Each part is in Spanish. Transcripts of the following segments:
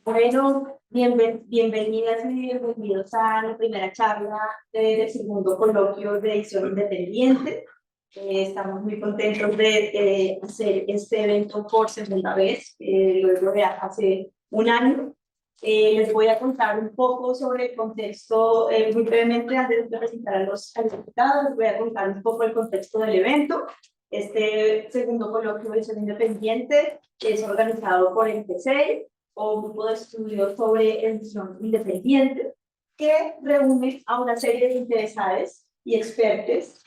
Bueno, bienvenidas y bienvenidos a la primera charla del segundo coloquio de edición independiente. Estamos muy contentos de hacer este evento por segunda vez, luego de hace un año. Les voy a contar un poco sobre el contexto, muy brevemente, antes de presentar a los invitados, les voy a contar un poco el contexto del evento. Este segundo coloquio de edición independiente es organizado por el PCI, o un grupo de estudios sobre edición independiente, que reúne a una serie de interesados y expertos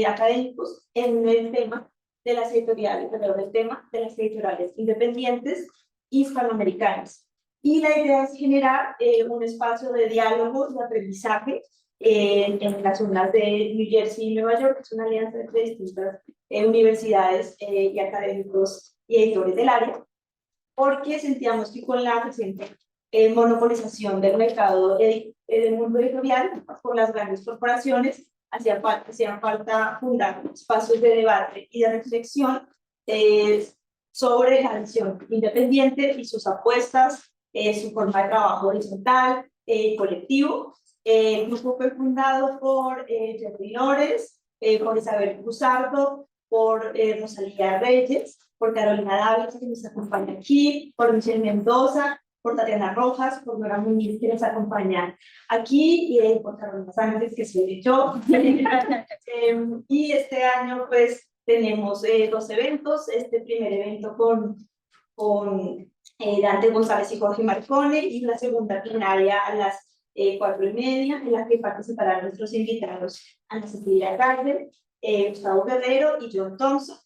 académicos en el tema de las editoriales, perdón, el tema de las editoriales independientes hispanoamericanas. Y la idea es generar un espacio de diálogo y aprendizaje en las zonas de New Jersey y Nueva York, que es una alianza entre distintas universidades y académicos y editores del área, porque sentíamos que con la reciente monopolización del mercado del mundo editorial por las grandes corporaciones, hacían falta fundar espacios de debate y de reflexión sobre la visión independiente y sus apuestas, su forma de trabajo horizontal, colectivo. El grupo fue fundado por Jeffrey Lawrence, por Isabel Cruzardo, por Rosalía Reyes, por Carolina Dávila, que nos acompaña aquí, por Michelle Mendoza, por Tatiana Rojas, por Nora Muñiz, que nos acompaña aquí, y por Carolina Sánchez, que soy yo. Y este año, pues, tenemos dos eventos. Este primer evento con Dante González y Jorge Marcone, y la segunda plenaria a las 4:30, en la que participarán nuestros invitados Ana Cecilia Gardner, Gustavo Guerrero y John Thompson.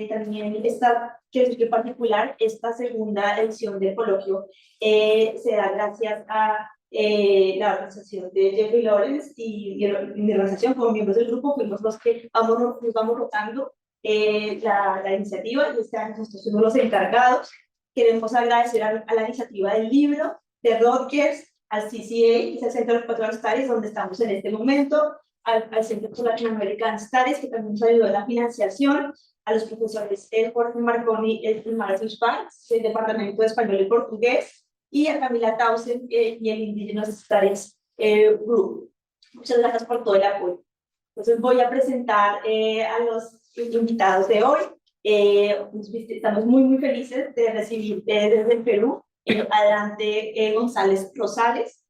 También está, quiero decir que en particular, esta segunda edición del coloquio se da gracias a la organización de Jeffrey Lawrence y mi organización como miembros del grupo. Fuimos los que nos vamos rotando la iniciativa, y este año nosotros fuimos los encargados. Queremos agradecer a la iniciativa del libro, de Rutgers, al CCA, que es el Centro de Cultural Studies, donde estamos en este momento, al Centro for Latin American Studies, que también nos ayudó en la financiación, a los profesores Jorge Marconi y Marcos Spars, del Departamento de Español y Portugués, y a Camila Tausen y el Indigenous Studies Group. Muchas gracias por todo el apoyo. Entonces voy a presentar a los invitados de hoy. Estamos muy felices de recibir desde el Perú a Dante González Rosales.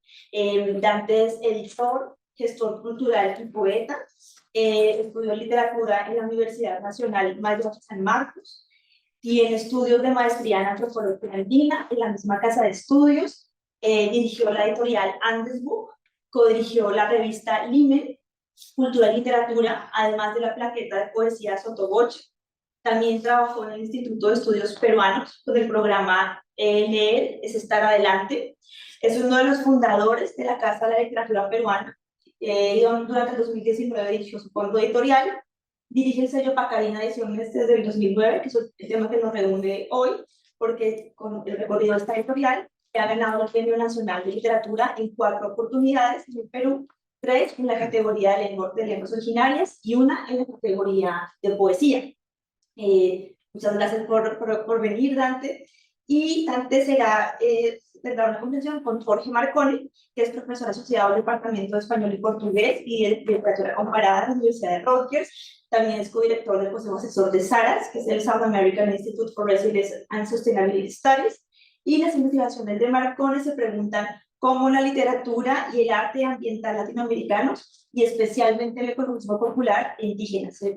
Dante es editor, gestor cultural y poeta. Estudió literatura en la Universidad Nacional Mayor de San Marcos. Tiene estudios de maestría en antropología andina en la misma casa de estudios. Dirigió la editorial Andes Book, codirigió la revista Limen, Cultura y Literatura, además de la plaqueta de poesía Sotoboche. También trabajó en el Instituto de Estudios Peruanos con el programa Leer es estar adelante. Es uno de los fundadores de la Casa de la Literatura Peruana. Durante el 2019 dirigió su fondo editorial. Dirige el sello Pacarina Ediciones desde el 2009, que es el tema que nos reúne hoy, porque con el recorrido de esta editorial ha ganado el Premio Nacional de Literatura en 4 oportunidades en el Perú, 3 en la categoría de lenguas originarias y una en la categoría de poesía. Muchas gracias por venir, Dante. Y Dante tendrá una conversación con Jorge Marconi, que es profesor asociado del Departamento de Español y Portugués y de Literatura Comparada en la Universidad de Rutgers. También es codirector del Consejo Asesor de SARAS, que es el South American Institute for Resilience and Sustainability Studies. Y las investigaciones de Marconi se preguntan cómo la literatura y el arte ambiental latinoamericano, y especialmente el ecologismo popular e indígena, se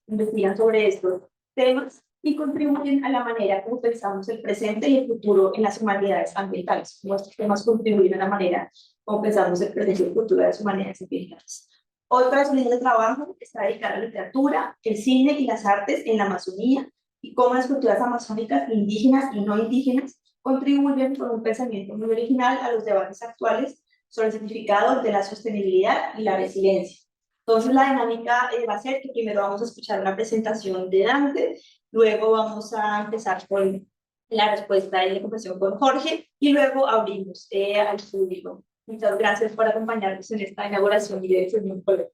investigan sobre estos temas y contribuyen a la manera como pensamos el presente y el futuro en las humanidades ambientales. Nuestros temas contribuyen a la manera como pensamos el presente y el futuro de las humanidades ambientales. Otras líneas de trabajo está dedicada a la literatura, el cine y las artes en la Amazonía, y cómo las culturas amazónicas, indígenas y no indígenas, contribuyen con un pensamiento muy original a los debates actuales sobre el significado de la sostenibilidad y la resiliencia. Entonces la dinámica va a ser que primero vamos a escuchar una presentación de Dante, luego vamos a empezar con la respuesta y la conversación con Jorge, y luego abrimos al público. Muchas gracias por acompañarnos en esta inauguración y de un colegio.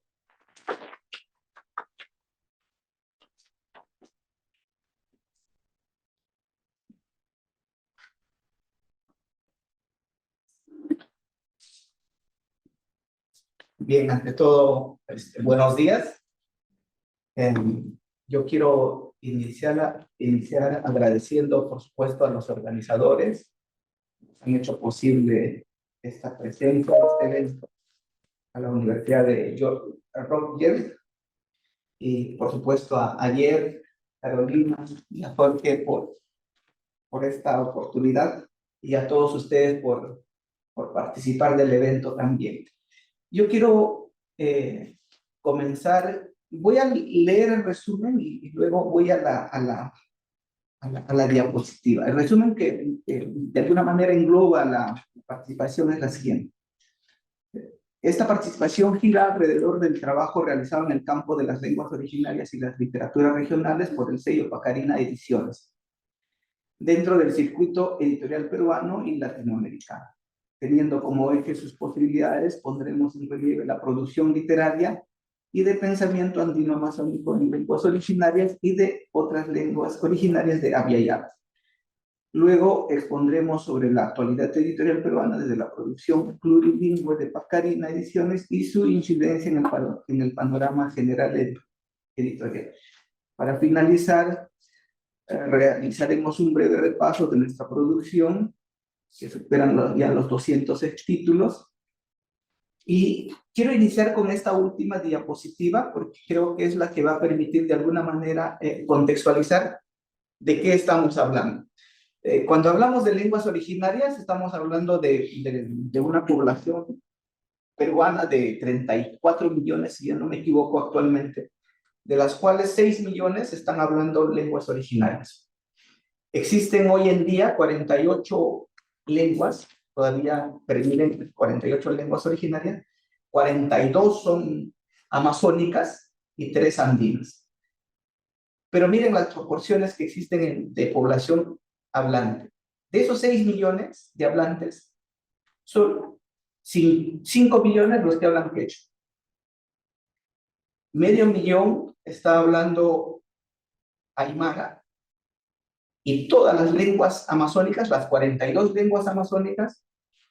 Bien, ante todo, buenos días. Yo quiero iniciar agradeciendo, por supuesto, a los organizadores que han hecho posible esta presencia, este evento, a la Universidad de Rutgers y, por supuesto, a Ayer, Carolina y a Jorge por esta oportunidad y a todos ustedes por participar del evento también. Yo quiero comenzar, voy a leer el resumen y luego voy a la diapositiva. El resumen que de alguna manera engloba la participación es la siguiente. Esta participación gira alrededor del trabajo realizado en el campo de las lenguas originarias y las literaturas regionales por el sello Pacarina Ediciones, dentro del circuito editorial peruano y latinoamericano. Teniendo como eje sus posibilidades, pondremos en relieve la producción literaria y de pensamiento andino-amazónico en lenguas originarias y de otras lenguas originarias de habla y habla. Luego expondremos sobre la actualidad editorial peruana desde la producción plurilingüe de Pacarina Ediciones y su incidencia en el panorama general editorial. Para finalizar, realizaremos un breve repaso de nuestra producción, que superan ya los 200 títulos. Y quiero iniciar con esta última diapositiva, porque creo que es la que va a permitir de alguna manera contextualizar de qué estamos hablando. Cuando hablamos de lenguas originarias, estamos hablando de una población peruana de 34 millones, si yo no me equivoco actualmente, de las cuales 6 millones están hablando lenguas originarias. Existen hoy en día 48 lenguas, todavía permiten 48 lenguas originarias, 42 son amazónicas y 3 andinas. Pero miren las proporciones que existen de población hablante. De esos 6 millones de hablantes, son 5 millones los que hablan quechua. Medio millón está hablando aymara. Y todas las lenguas amazónicas, las 42 lenguas amazónicas,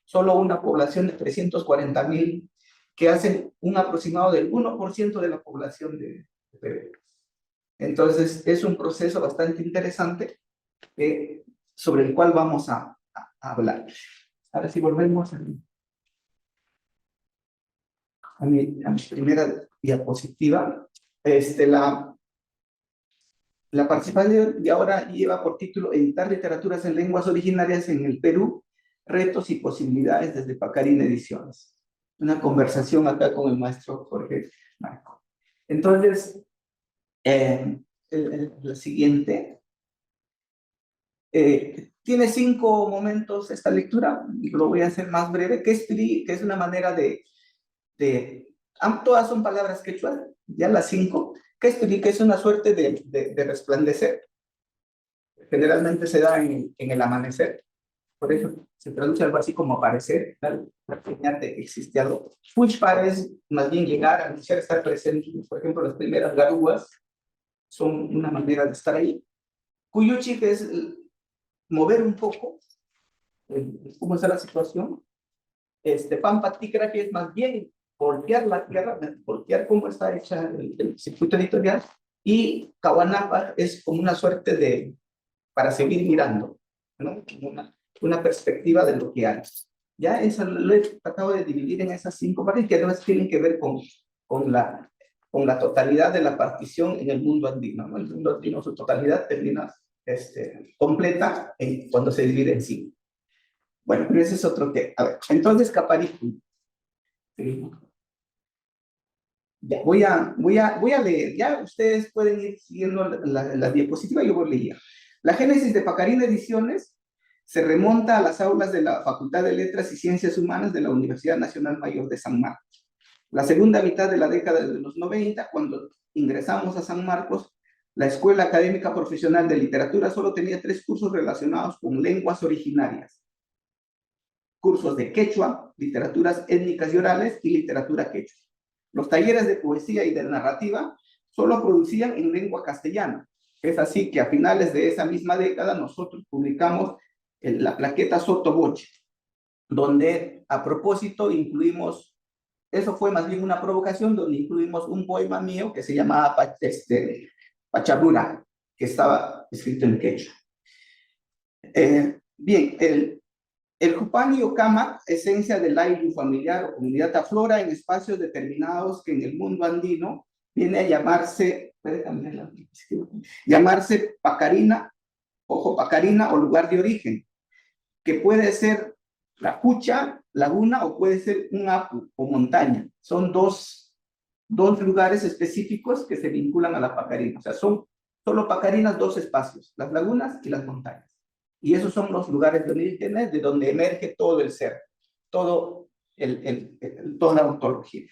solo una población de 340,000, que hacen un aproximado del 1% de la población de Perú. Entonces, es un proceso bastante interesante sobre el cual vamos a hablar. Ahora sí volvemos a mi primera diapositiva. La participación de ahora lleva por título Editar literaturas en lenguas originarias en el Perú, retos y posibilidades desde Pacarina Ediciones. Una conversación acá con el maestro Jorge Marco. Entonces, la siguiente. Tiene 5 momentos esta lectura, lo voy a hacer más breve, que es una manera todas son palabras quechua, ya las 5, que es una suerte de resplandecer. Generalmente se da en el amanecer, por eso se traduce algo así como aparecer, la señal de que existe algo. Fuchpar es más bien llegar, anunciar, estar presente. Por ejemplo, las primeras garúas son una manera de estar ahí. Cuyuchi, que es mover un poco cómo está la situación. Pampa Ticra, que es más bien voltear la tierra, voltear cómo está hecha el circuito editorial. Y Caguanapa es como una suerte para seguir mirando, ¿no? Una perspectiva de lo que hay. Ya eso lo he tratado de dividir en esas 5 partes que además tienen que ver con la totalidad de la partición en el mundo andino, ¿no? El mundo andino, su totalidad termina completa cuando se divide en 5. Bueno, pero ese es otro tema. A ver, entonces Caparicu. Ya, voy a leer, ya ustedes pueden ir siguiendo la diapositiva, yo voy leyendo. La génesis de Pacarina Ediciones se remonta a las aulas de la Facultad de Letras y Ciencias Humanas de la Universidad Nacional Mayor de San Marcos. La segunda mitad de la década de los 90, cuando ingresamos a San Marcos, la Escuela Académica Profesional de Literatura solo tenía 3 cursos relacionados con lenguas originarias. Cursos de quechua, literaturas étnicas y orales y literatura quechua. Los talleres de poesía y de narrativa solo producían en lengua castellana. Es así que a finales de esa misma década nosotros publicamos la plaqueta Sotoboche, donde a propósito incluimos eso fue más bien una provocación donde incluimos un poema mío que se llamaba Pacharura, que estaba escrito en quechua. Bien, el Jupani o Cama, esencia del ayllu familiar o comunidad aflora en espacios determinados que en el mundo andino viene a llamarse, llamarse Pacarina, ojo, Pacarina o lugar de origen, que puede ser la cucha, laguna o puede ser un apu o montaña. Son dos lugares específicos que se vinculan a la Pacarina. O sea, son solo Pacarinas dos espacios, las lagunas y las montañas. Y esos son los lugares de origen de donde emerge todo el ser, toda la ontología.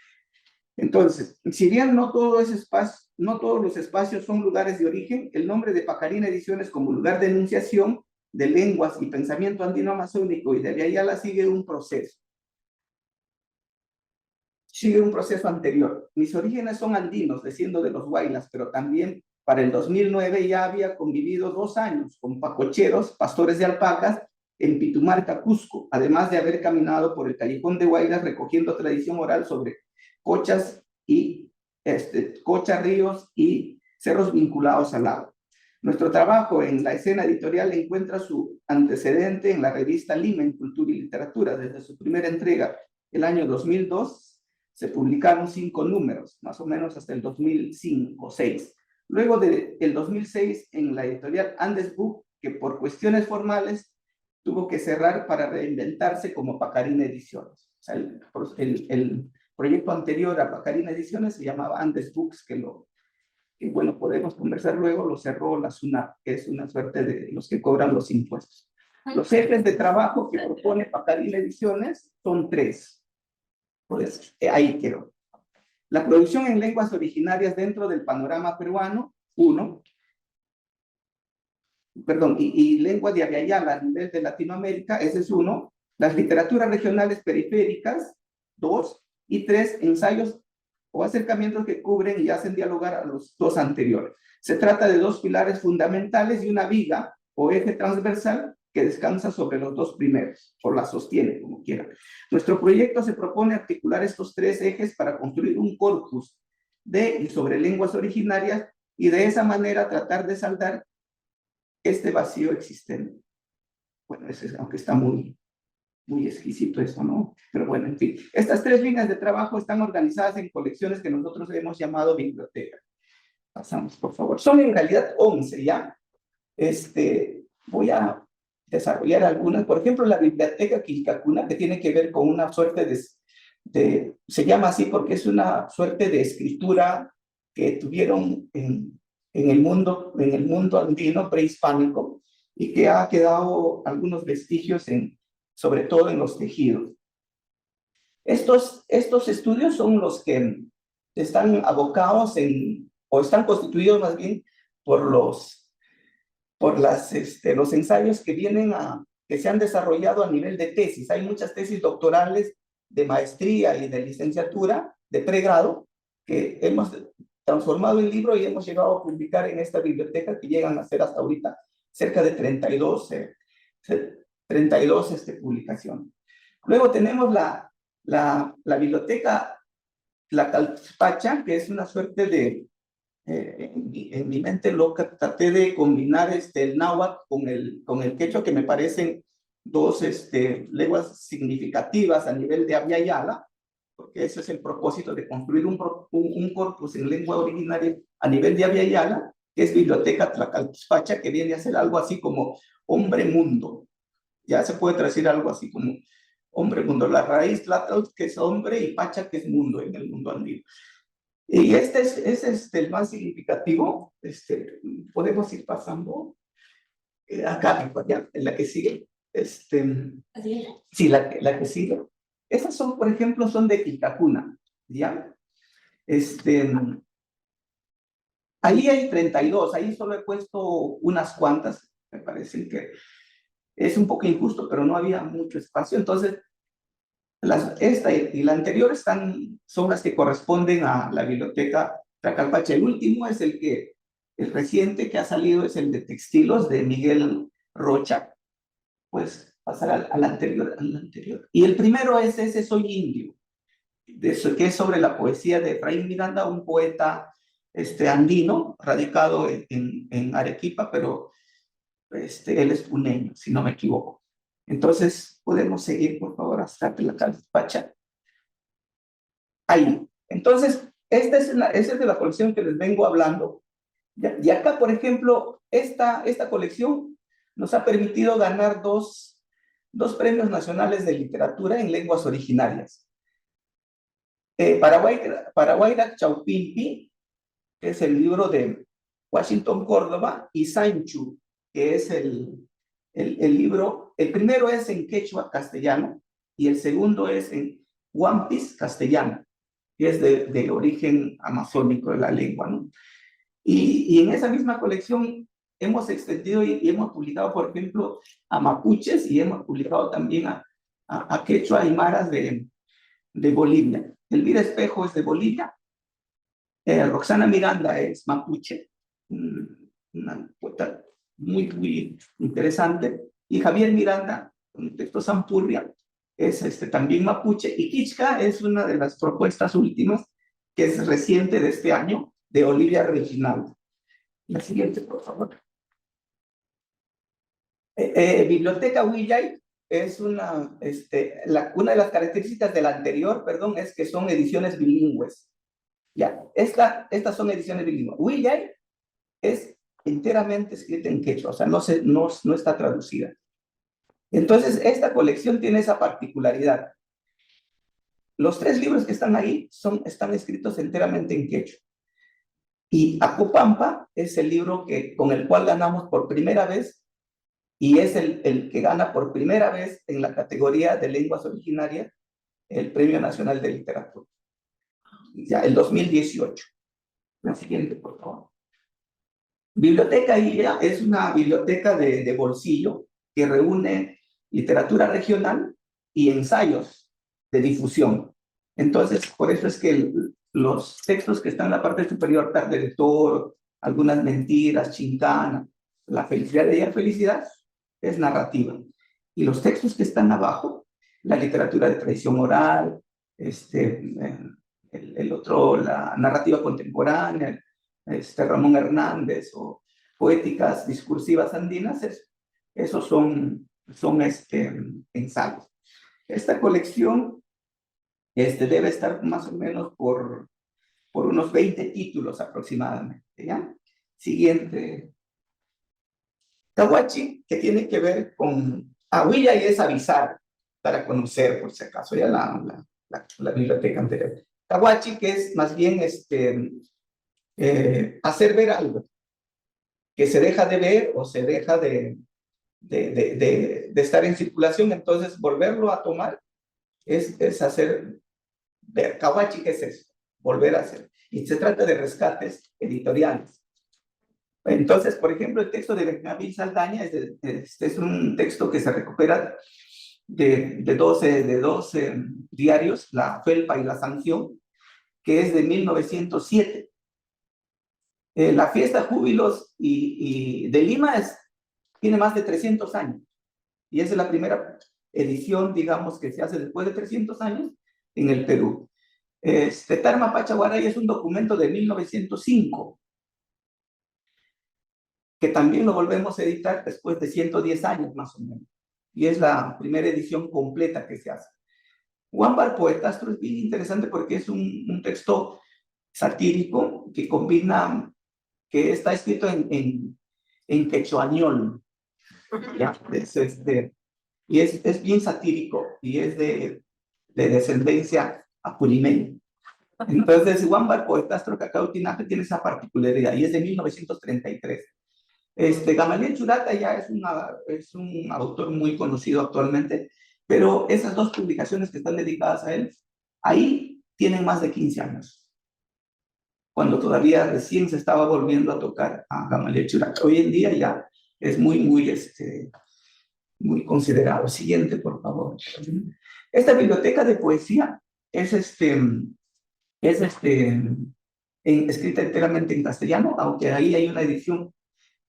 Entonces, si bien no todos los espacios son lugares de origen, el nombre de Pacarina Ediciones como lugar de enunciación de lenguas y pensamiento andino-amazónico y de Abya Yala sigue un proceso. Sigue un proceso anterior. Mis orígenes son andinos, desciendo de los Huaylas, pero también para el 2009 ya había convivido 2 años con pacocheros, pastores de alpacas, en Pitumarca, Cusco, además de haber caminado por el callejón de Huaylas recogiendo tradición oral sobre cochas, ríos y cerros vinculados al agua. Nuestro trabajo en la escena editorial encuentra su antecedente en la revista Lima en Cultura y Literatura. Desde su primera entrega, el año 2002, se publicaron 5 números, más o menos hasta el 2005-6. Luego del 2006, en la editorial Andes Book, que por cuestiones formales tuvo que cerrar para reinventarse como Pacarina Ediciones. O sea, el proyecto anterior a Pacarina Ediciones se llamaba Andes Books, que bueno, podemos conversar luego, lo cerró la SUNAT, que es una suerte de los que cobran los impuestos. Los ejes de trabajo que propone Pacarina Ediciones son 3. Pues ahí quiero. La producción en lenguas originarias dentro del panorama peruano, 1. Perdón, y lengua de Abya Yala a nivel de Latinoamérica, ese es 1. Las literaturas regionales periféricas, 2. Y 3, ensayos o acercamientos que cubren y hacen dialogar a los 2 anteriores. Se trata de 2 pilares fundamentales y una viga o eje transversal que descansa sobre los 2 primeros, o la sostiene, como quieran. Nuestro proyecto se propone articular estos 3 ejes para construir un corpus de y sobre lenguas originarias y de esa manera tratar de saldar este vacío existente. Bueno, aunque está muy exquisito eso, ¿no? Pero bueno, en fin. Estas 3 líneas de trabajo están organizadas en colecciones que nosotros hemos llamado biblioteca. Pasamos, por favor. Son en realidad 11, ¿ya? Voy a desarrollar algunas. Por ejemplo, la biblioteca Quilcacuna, que tiene que ver con una suerte se llama así porque es una suerte de escritura que tuvieron en el mundo andino prehispánico y que ha quedado algunos vestigios sobre todo en los tejidos. Estos estudios son los que están abocados o están constituidos más bien por los ensayos que se han desarrollado a nivel de tesis. Hay muchas tesis doctorales de maestría y de licenciatura, de pregrado, que hemos transformado en libro y hemos llegado a publicar en esta biblioteca, que llegan a ser hasta ahorita cerca de 32 publicaciones. Luego tenemos la biblioteca Tlaquilpacha, que es una suerte de, en mi mente loca, traté de combinar el náhuatl con el quechua, que me parecen 2 lenguas significativas a nivel de Abya Yala, porque ese es el propósito de construir un corpus en lengua originaria a nivel de Abya Yala, que es Biblioteca Tlaquilpacha, que viene a ser algo así como hombre mundo. Ya se puede traducir algo así como hombre mundo. La raíz Tlacal, que es hombre, y Pacha, que es mundo en el mundo andino. Y este es el más significativo. Podemos ir pasando. Acá, ya, en la que sigue. Sí, la que sigue. Esas son, por ejemplo, son de Quilcacuna, ¿ya? Ahí hay 32, ahí solo he puesto unas cuantas, me parece que es un poco injusto, pero no había mucho espacio. Entonces, esta y la anterior son las que corresponden a la biblioteca Tlaquilpacha. El último es el reciente que ha salido, es el de Textilos de Miguel Rocha. Pues pasar al anterior. Y el primero es ese Soy Indio. que es sobre la poesía de Efraín Miranda, un poeta andino, radicado en Arequipa, pero él es puneño, si no me equivoco. Entonces, podemos seguir, por favor, hasta que la Pacha. Ahí. Entonces, esta es de la colección que les vengo hablando. Y acá, por ejemplo, esta colección nos ha permitido ganar dos premios nacionales de literatura en lenguas originarias. Paraguayra Chaupimpi, que es el libro de Washington Córdoba, y Sanchu, que es el libro, el primero es en quechua castellano y el segundo es en Wampis castellano, que es de origen amazónico de la lengua, ¿no? Y en esa misma colección hemos extendido y hemos publicado, por ejemplo, a mapuches y hemos publicado también a quechua y maras de Bolivia. Elvira Espejo es de Bolivia, Roxana Miranda es mapuche, una poeta muy, muy interesante, y Javier Miranda, un texto Sampurria, es también mapuche, y Kichka es una de las propuestas últimas, que es reciente de este año, de Olivia Reginald. La siguiente, por favor. Biblioteca Willay es una de las características de la anterior, perdón, es que son ediciones bilingües. Ya, estas son ediciones bilingües. Willay es enteramente escrita en quechua, o sea, no está traducida. Entonces, esta colección tiene esa particularidad. Los 3 libros que están ahí están escritos enteramente en quechua. Y Acupampa es el libro con el cual ganamos por primera vez, y es el que gana por primera vez en la categoría de lenguas originarias el Premio Nacional de Literatura. Ya, el 2018. La siguiente, por favor. Biblioteca IA es una biblioteca de bolsillo que reúne literatura regional y ensayos de difusión. Entonces, por eso es que los textos que están en la parte superior, Tarde de Toro, Algunas Mentiras, Chincana, La Felicidad de ella, Felicidad, es narrativa. Y los textos que están abajo, la literatura de tradición oral, el otro, la narrativa contemporánea, Ramón Hernández, o poéticas discursivas andinas, esos son ensayos. Esta colección debe estar más o menos por unos 20 títulos aproximadamente, ¿ya? Siguiente. Cahuachi, que tiene que ver con Ahuilla, y es avisar para conocer, por si acaso, ya la biblioteca anterior. Cahuachi, que es más bien hacer ver algo que se deja de ver o se deja de estar en circulación, entonces volverlo a tomar es hacer ver. Cahuachi, ¿qué es eso? Volver a hacer. Y se trata de rescates editoriales. Entonces, por ejemplo, el texto de Benjamín Saldaña es un texto que se recupera de 12 diarios, La Felpa y la Sanción, que es de 1907. La fiesta Júbilos de Lima tiene más de 300 años, y es la primera edición, digamos, que se hace después de 300 años en el Perú. Tarma Pachaguaray es un documento de 1905, que también lo volvemos a editar después de 110 años más o menos, y es la primera edición completa que se hace. Huámbar Poetastro es bien interesante porque es un texto satírico que combina, que está escrito en quechuañol, ¿ya? Y es bien satírico, y es de descendencia apulimeña. Entonces, Huámbar Poetastro Cacao Tinaje tiene esa particularidad, y es de 1933. Gamaliel Churata ya es un autor muy conocido actualmente, pero esas 2 publicaciones que están dedicadas a él, ahí tienen más de 15 años, cuando todavía recién se estaba volviendo a tocar a Gamaliel Churata. Hoy en día ya es muy, muy, muy considerado. Siguiente, por favor. Esta biblioteca de poesía es escrita enteramente en castellano, aunque ahí hay una edición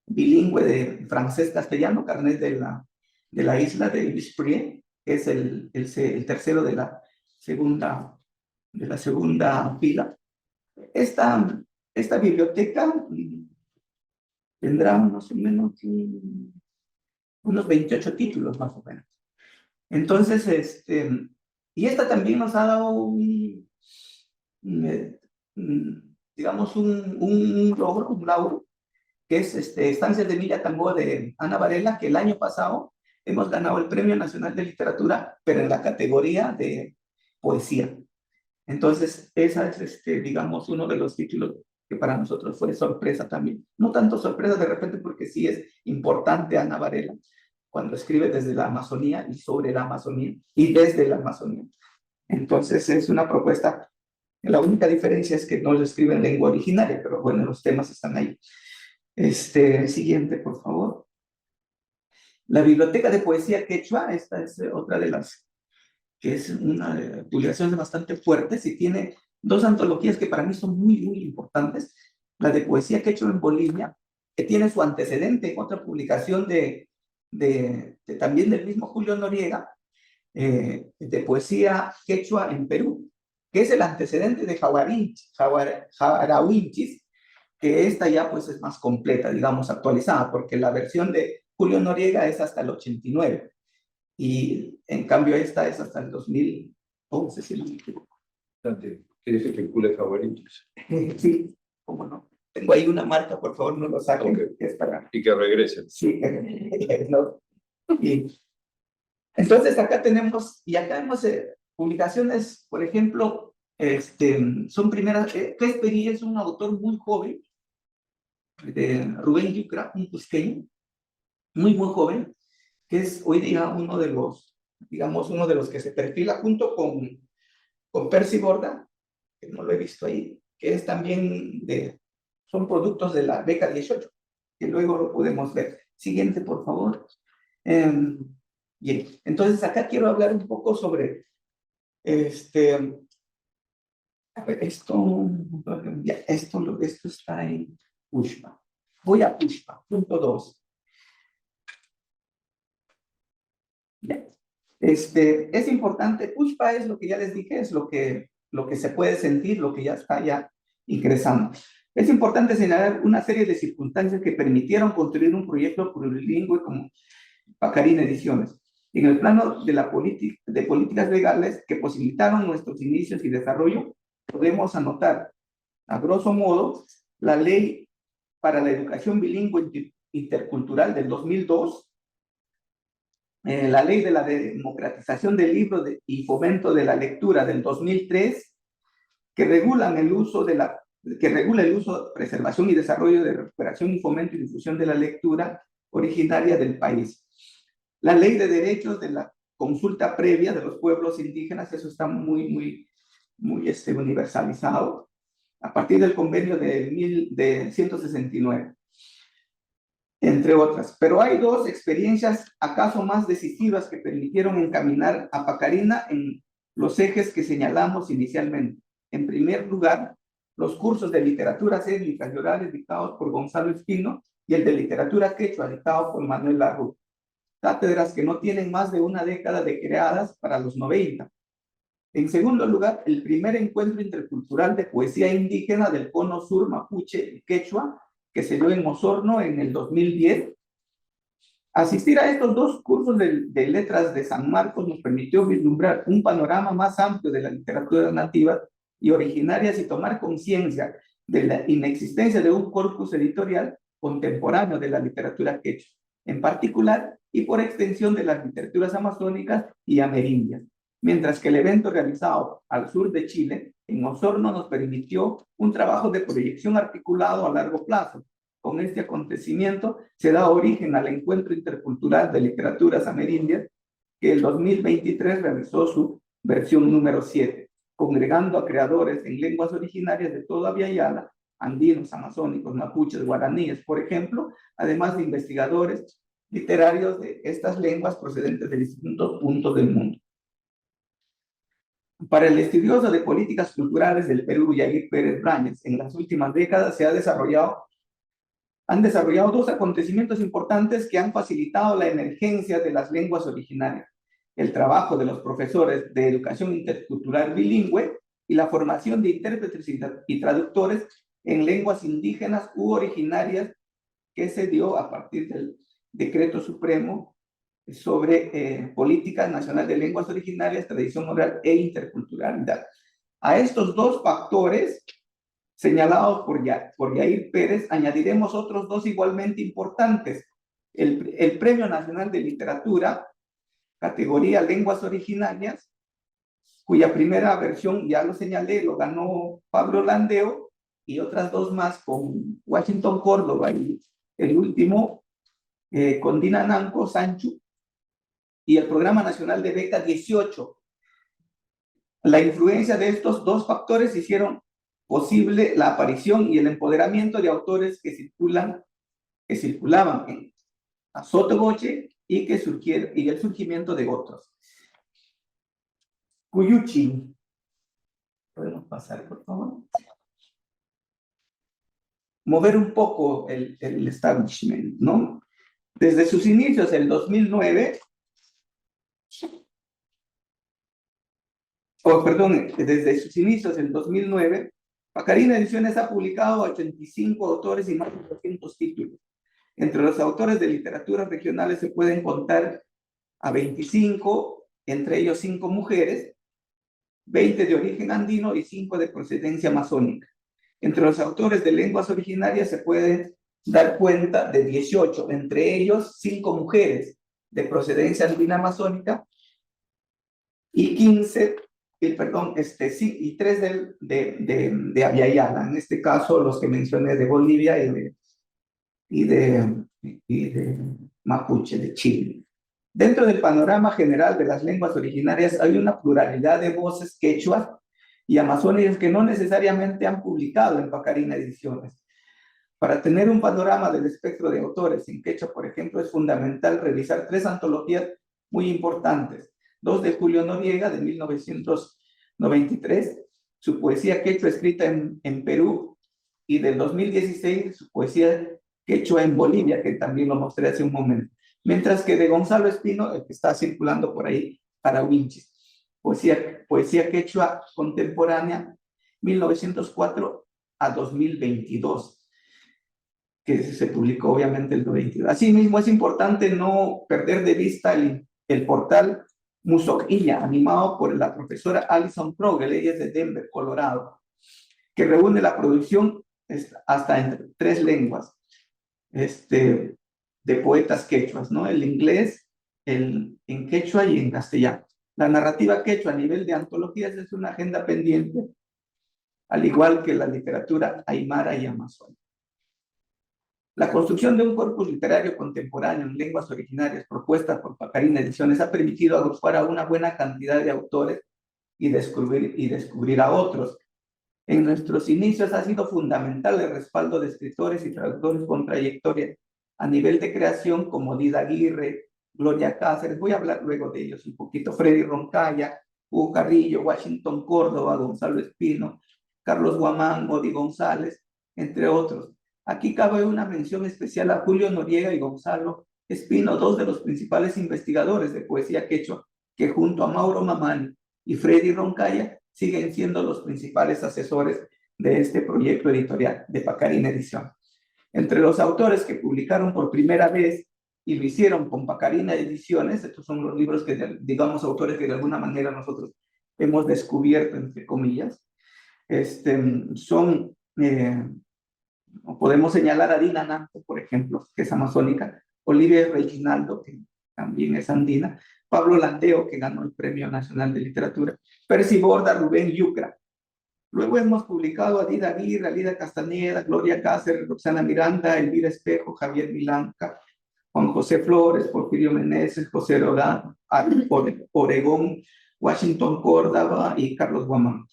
bilingüe de francés-castellano, Carnet de la isla de Visprie, que es el tercero de la segunda de la segunda fila. Esta biblioteca tendrá más o menos unos 28 títulos, más o menos. Entonces, y esta también nos ha dado digamos, un logro, un lauro, que es Estancias de Emilia Tambó de Ana Varela, que el año pasado hemos ganado el Premio Nacional de Literatura, pero en la categoría de poesía. Entonces, esa es, digamos, uno de los títulos que para nosotros fue sorpresa también. No tanto sorpresa de repente porque sí es importante Ana Varela cuando escribe desde la Amazonía y sobre la Amazonía y desde la Amazonía. Entonces, es una propuesta. La única diferencia es que no lo escribe en lengua originaria, pero bueno, los temas están ahí. Siguiente, por favor. La Biblioteca de Poesía Quechua, esta es otra de las, que es una de publicaciones bastante fuertes y tiene dos antologías que para mí son muy, muy importantes. La de Poesía Quechua en Bolivia, que tiene su antecedente en otra publicación también del mismo Julio Noriega, de Poesía Quechua en Perú, que es el antecedente de Jaguarauinchis, que esta ya pues es más completa, digamos, actualizada, porque la versión de Julio Noriega es hasta el 89, y en cambio esta es hasta el 2011, si no me equivoco. ¿Quieres que calcule favoritos? Sí, cómo no. Tengo ahí una marca, por favor, no lo saquen, Okay. que es para... Y que regresen. Sí, no. Y entonces acá tenemos, y acá vemos publicaciones, por ejemplo, son primeras, Cresperí es un autor muy joven, de Rubén Yucra, un cusqueño, muy, muy joven, que es hoy día uno de los, digamos, uno de los que se perfila junto con Percy Borda, que no lo he visto ahí, que es también son productos de la beca 18, que luego lo podemos ver. Siguiente, por favor. Bien, entonces acá quiero hablar un poco sobre, a ver, esto está en Pushpa. Voy a Pushpa, punto 2. Es importante, Pushpa es lo que ya les dije, es lo que se puede sentir, lo que ya está ya ingresando. Es importante señalar una serie de circunstancias que permitieron construir un proyecto plurilingüe como Pacarina Ediciones. En el plano de políticas legales que posibilitaron nuestros inicios y desarrollo, podemos anotar, a grosso modo, la Ley para la Educación Bilingüe Intercultural del 2002, la Ley de la Democratización del Libro y Fomento de la Lectura del 2003, que regula el uso, preservación y desarrollo de recuperación y fomento y difusión de la lectura originaria del país. La Ley de Derechos de la Consulta Previa de los Pueblos Indígenas, eso está muy universalizado, a partir del convenio de 169. Entre otras. Pero hay dos experiencias acaso más decisivas que permitieron encaminar a Pacarina en los ejes que señalamos inicialmente. En primer lugar, los cursos de literatura étnicas y orales dictados por Gonzalo Espino y el de literatura quechua dictado por Manuel Larru. Cátedras que no tienen más de una década de creadas para los 90. En segundo lugar, el primer encuentro intercultural de poesía indígena del cono sur mapuche y quechua, que se dio en Osorno en el 2010. Asistir a estos dos cursos de letras de San Marcos nos permitió vislumbrar un panorama más amplio de la literatura nativa y originarias y tomar conciencia de la inexistencia de un corpus editorial contemporáneo de la literatura quechua, en particular y por extensión de las literaturas amazónicas y amerindias. Mientras que el evento realizado al sur de Chile, en Osorno, nos permitió un trabajo de proyección articulado a largo plazo. Con este acontecimiento se da origen al Encuentro Intercultural de Literaturas Amerindias, que el 2023 realizó su versión número 7, congregando a creadores en lenguas originarias de toda Yala, andinos, amazónicos, mapuches, guaraníes, por ejemplo, además de investigadores literarios de estas lenguas procedentes de distintos puntos del mundo. Para el estudioso de políticas culturales del Perú, Yair Pérez Bráñez, en las últimas décadas han desarrollado dos acontecimientos importantes que han facilitado la emergencia de las lenguas originarias. El trabajo de los profesores de educación intercultural bilingüe y la formación de intérpretes y traductores en lenguas indígenas u originarias que se dio a partir del Decreto Supremo sobre Política Nacional de Lenguas Originarias, Tradición Oral e Interculturalidad. A estos dos factores señalados por Yair Pérez, añadiremos otros dos igualmente importantes. El Premio Nacional de Literatura, categoría Lenguas Originarias, cuya primera versión, ya lo señalé, lo ganó Pablo Landeo, y otras dos más con Washington Córdoba, y el último con Dina Nanco Sancho, y el Programa Nacional de Beca 18. La influencia de estos dos factores hicieron posible la aparición y el empoderamiento de autores que circulaban en a sottovoce y el surgimiento de otros. Cuyuchi. ¿Podemos pasar, por favor? Mover un poco el establishment, ¿no? Desde sus inicios, el 2009, desde sus inicios, el 2009, Pacarina Ediciones ha publicado 85 autores y más de 200 títulos. Entre los autores de literatura regionales se pueden contar a 25, entre ellos 5 mujeres, 20 de origen andino y 5 de procedencia amazónica. Entre los autores de lenguas originarias se puede dar cuenta de 18, entre ellos 5 mujeres de procedencia andina amazónica y 15, y 3 de Aviala, en este caso los que mencioné de Bolivia y de Mapuche, de Chile. Dentro del panorama general de las lenguas originarias hay una pluralidad de voces quechuas y amazónicas que no necesariamente han publicado en Pacarina Ediciones. Para tener un panorama del espectro de autores en quechua, por ejemplo, es fundamental revisar 3 antologías muy importantes. 2 de Julio Noriega, de 1993, su poesía quechua escrita en Perú, y del 2016, su poesía quechua en Bolivia, que también lo mostré hace un momento. Mientras que de Gonzalo Espino, el que está circulando por ahí, para Winchis, poesía quechua contemporánea, 1904 a 2022, que se publicó obviamente el 2022. Asimismo, es importante no perder de vista el portal Musoquilla, animado por la profesora Alison Krogel, ella es de Denver, Colorado, que reúne la producción hasta en 3 lenguas de poetas quechuas, ¿no? El inglés, en quechua y en castellano. La narrativa quechua a nivel de antologías es una agenda pendiente, al igual que la literatura aymara y amazónica. La construcción de un corpus literario contemporáneo en lenguas originarias propuesta por Pacarina Ediciones ha permitido agrupar a una buena cantidad de autores y descubrir a otros. En nuestros inicios ha sido fundamental el respaldo de escritores y traductores con trayectoria a nivel de creación como Dida Aguirre, Gloria Cáceres, voy a hablar luego de ellos un poquito, Freddy Roncaya, Hugo Carrillo, Washington Córdoba, Gonzalo Espino, Carlos Guamán, Modi González, entre otros. Aquí cabe una mención especial a Julio Noriega y Gonzalo Espino, 2 de los principales investigadores de poesía quechua, que junto a Mauro Mamani y Freddy Roncaya siguen siendo los principales asesores de este proyecto editorial de Pacarina Edición. Entre los autores que publicaron por primera vez y lo hicieron con Pacarina Ediciones, estos son los libros que, digamos, autores que de alguna manera nosotros hemos descubierto, entre comillas, podemos señalar a Dina Nanco, por ejemplo, que es amazónica, Olivia Reginaldo, que también es andina, Pablo Landeo, que ganó el Premio Nacional de Literatura, Percy Borda, Rubén Yucra. Luego hemos publicado a Dida Aguirre, Alida Castañeda, Gloria Cáceres, Roxana Miranda, Elvira Espejo, Javier Milanca, Juan José Flores, Porfirio Meneses, José Rodán, Oregón, Washington Córdoba y Carlos Guamán.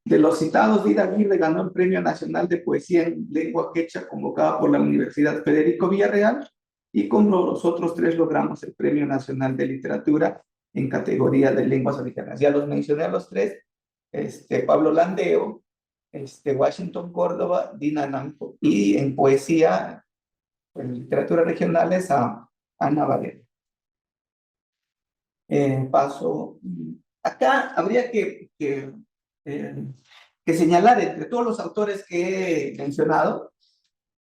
De los citados, Dida Aguirre ganó el Premio Nacional de Poesía en Lengua Quechua convocado por la Universidad Federico Villarreal, y con los otros 3 logramos el Premio Nacional de Literatura en categoría de lenguas originarias. Ya los mencioné a los 3, Pablo Landeo, Washington Córdoba, Dina Nanco, y en poesía, en literatura regionales, a Ana Valera. Paso. Acá habría que que señalar entre todos los autores que he mencionado.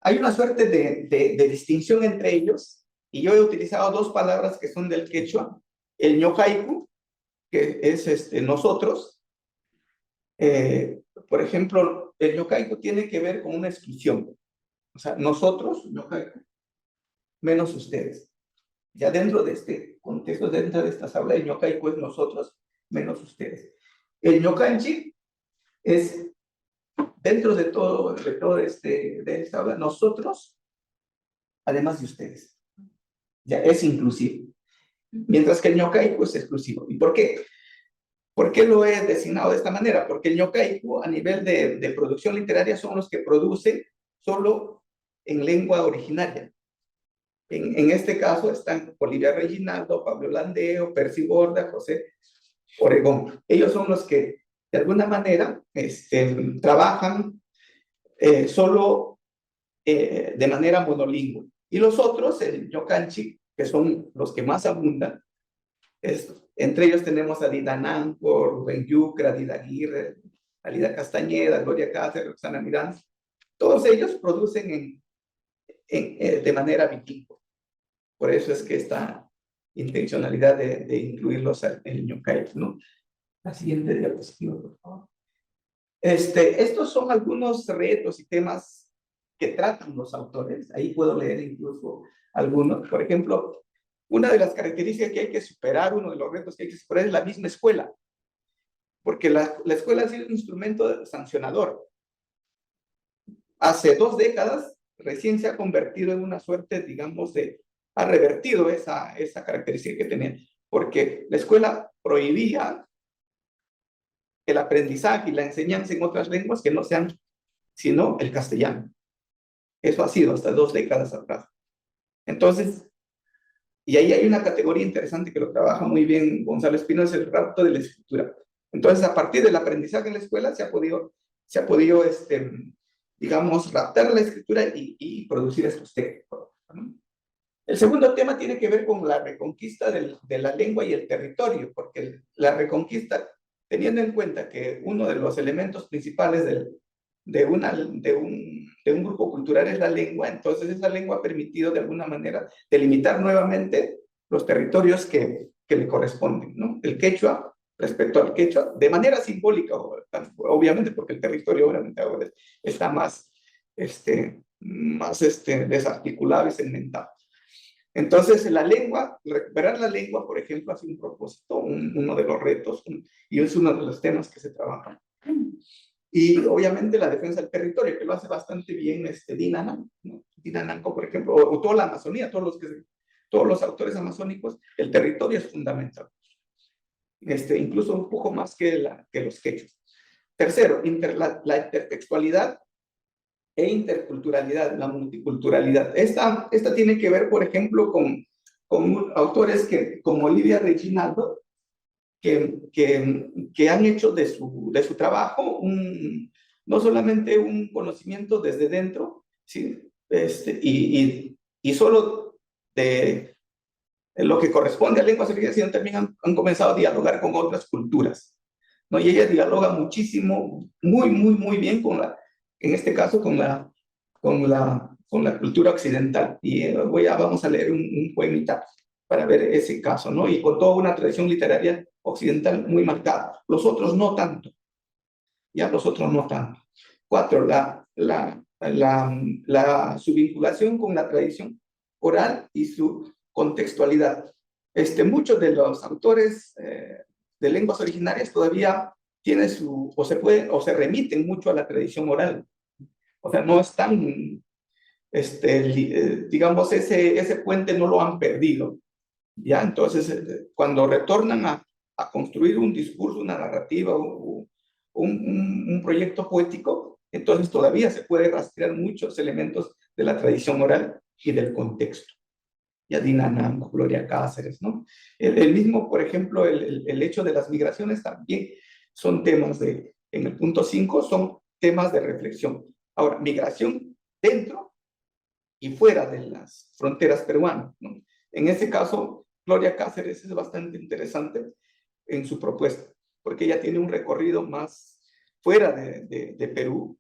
Hay una suerte de distinción entre ellos, y yo he utilizado dos palabras que son del quechua, el ñohaiku, que es nosotros. Por ejemplo, el ñohaiku tiene que ver con una exclusión, o sea, nosotros, ñohaiku, menos ustedes. Ya dentro de este contexto, dentro de esta habla, el ñohaiku es nosotros, menos ustedes. El ñokanchi es dentro de todo de esta habla, nosotros, además de ustedes. Ya es inclusivo. Mientras que el ñohaiku es exclusivo. ¿Y por qué? ¿Por qué lo he designado de esta manera? Porque el ñohaiku, a nivel de producción literaria, son los que producen solo en lengua originaria. En este caso están Olivia Reginaldo, Pablo Landeo, Percy Borda, José Oregón. Ellos son los que, de alguna manera, trabajan solo de manera monolingüe. Y los otros, el ñokanchi, que son los que más abundan, entre ellos tenemos a Dida Nanco, Rubén Yucra, Dida Aguirre, Alida Castañeda, Gloria Cáceres, Roxana Miranda. Todos ellos producen de manera bilingüe. Por eso es que esta intencionalidad de incluirlos en el ñohaiku, ¿no? La siguiente diapositiva, por favor. Estos son algunos retos y temas que tratan los autores. Ahí puedo leer incluso algunos. Por ejemplo, una de las características que hay que superar, uno de los retos que hay que superar es la misma escuela. Porque la escuela ha sido un instrumento sancionador. Hace 2 décadas recién se ha convertido en una suerte, digamos, ha revertido esa característica que tenía. Porque la escuela prohibía el aprendizaje y la enseñanza en otras lenguas que no sean sino el castellano. Eso ha sido hasta 2 décadas atrás. Entonces, y ahí hay una categoría interesante que lo trabaja muy bien Gonzalo Espino, es el rapto de la escritura. Entonces, a partir del aprendizaje en la escuela se ha podido digamos, raptar la escritura y producir estos textos, ¿no? El segundo tema tiene que ver con la reconquista de la lengua y el territorio, porque la reconquista, teniendo en cuenta que uno de los elementos principales de un grupo cultural es la lengua, entonces esa lengua ha permitido de alguna manera delimitar nuevamente los territorios que le corresponden, ¿no? El quechua, respecto al quechua, de manera simbólica, obviamente, porque el territorio obviamente ahora está más desarticulado y segmentado. Entonces, la lengua, recuperar la lengua, por ejemplo, ha sido un propósito, uno de los retos, y es uno de los temas que se trabajan. Y obviamente la defensa del territorio, que lo hace bastante bien Dina Nanco, ¿no? Dina Nanco, por ejemplo, o toda la Amazonía, todos los autores amazónicos, el territorio es fundamental. Incluso un poco más que los quechos. Tercero, la intertextualidad e interculturalidad, la multiculturalidad. Esta tiene que ver, por ejemplo, con autores como Olivia Reginaldo, que han hecho de su trabajo no solamente un conocimiento desde dentro, ¿sí? Y solo de lo que corresponde a lenguas originarias, sino también han comenzado a dialogar con otras culturas, ¿no? Y ella dialoga muchísimo, muy bien en este caso con la cultura occidental. Y vamos a leer un poemita para ver ese caso, ¿no? Y con toda una tradición literaria occidental muy marcada. Los otros no tanto. Ya los otros no tanto. 4, su vinculación con la tradición oral y su contextualidad. Muchos de los autores de lenguas originarias todavía tienen o se remiten mucho a la tradición oral. O sea, no están, digamos, ese puente no lo han perdido. ¿Ya? Entonces, cuando retornan a construir un discurso, una narrativa, un proyecto poético, entonces todavía se puede rastrear muchos elementos de la tradición oral y del contexto. Ya Dina Nanco, Gloria Cáceres, ¿no? El mismo, por ejemplo, el hecho de las migraciones también son temas en el punto 5, son temas de reflexión. Ahora, migración dentro y fuera de las fronteras peruanas, ¿no? En este caso, Gloria Cáceres es bastante interesante en su propuesta, porque ella tiene un recorrido más fuera de Perú,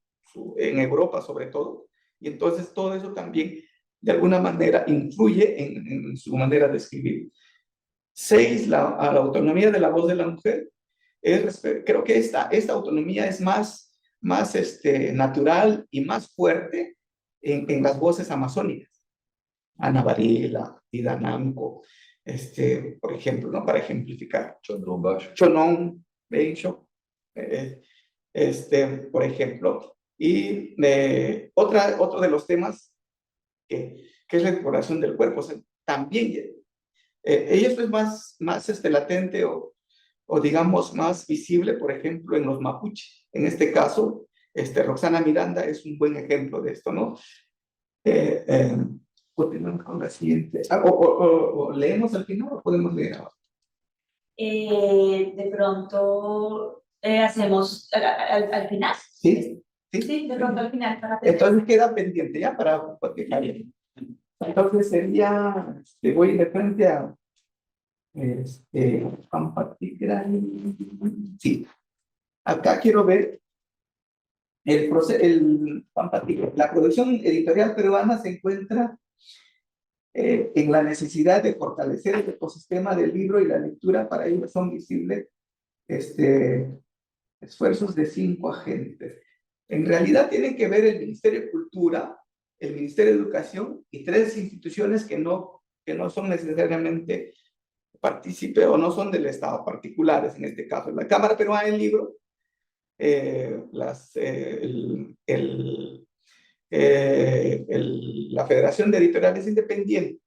en Europa sobre todo, y entonces todo eso también de alguna manera influye en su manera de escribir. 6, a la autonomía de la voz de la mujer. Creo que esta autonomía es más natural y más fuerte en las voces amazónicas. Ana Varela, Tida Namco, por ejemplo, ¿no? Para ejemplificar. Chonón Bayo. Chonón, Beisho, por ejemplo. Y otro de los temas que es la exploración del cuerpo. O sea, también, esto es más latente o digamos más visible, por ejemplo, en los mapuche. En este caso, Roxana Miranda es un buen ejemplo de esto, ¿no? Continuamos con la siguiente. O leemos al final o podemos leer ahora. De pronto hacemos al final. Sí, sí. Sí, de pronto al final. Para tener... Entonces queda pendiente ya para continuar. Entonces sería, voy de frente a compartir. Sí, acá quiero ver el proceso, la producción editorial peruana se encuentra en la necesidad de fortalecer el ecosistema del libro y la lectura. Para ello son visibles esfuerzos de 5 agentes. En realidad tienen que ver el Ministerio de Cultura, el Ministerio de Educación y 3 instituciones que no son necesariamente partícipe o no son del Estado, particulares en este caso. La Cámara Peruana del Libro, la Federación de Editoriales Independientes,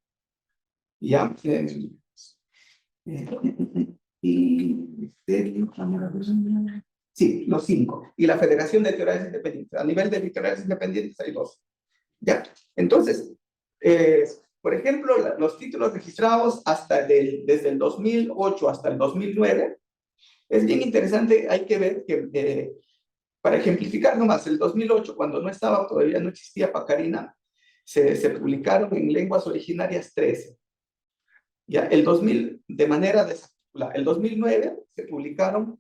¿ya? Sí, los 5. Y la Federación de Editoriales Independientes. A nivel de editoriales independientes hay 2. ¿Ya? Entonces, por ejemplo, los títulos registrados desde el 2008 hasta el 2009, es bien interesante, hay que ver que, para ejemplificar nomás, el 2008, cuando todavía no existía Pacarina, se publicaron en lenguas originarias 13. Ya, el 2000, de manera desarticulada. El 2009 se publicaron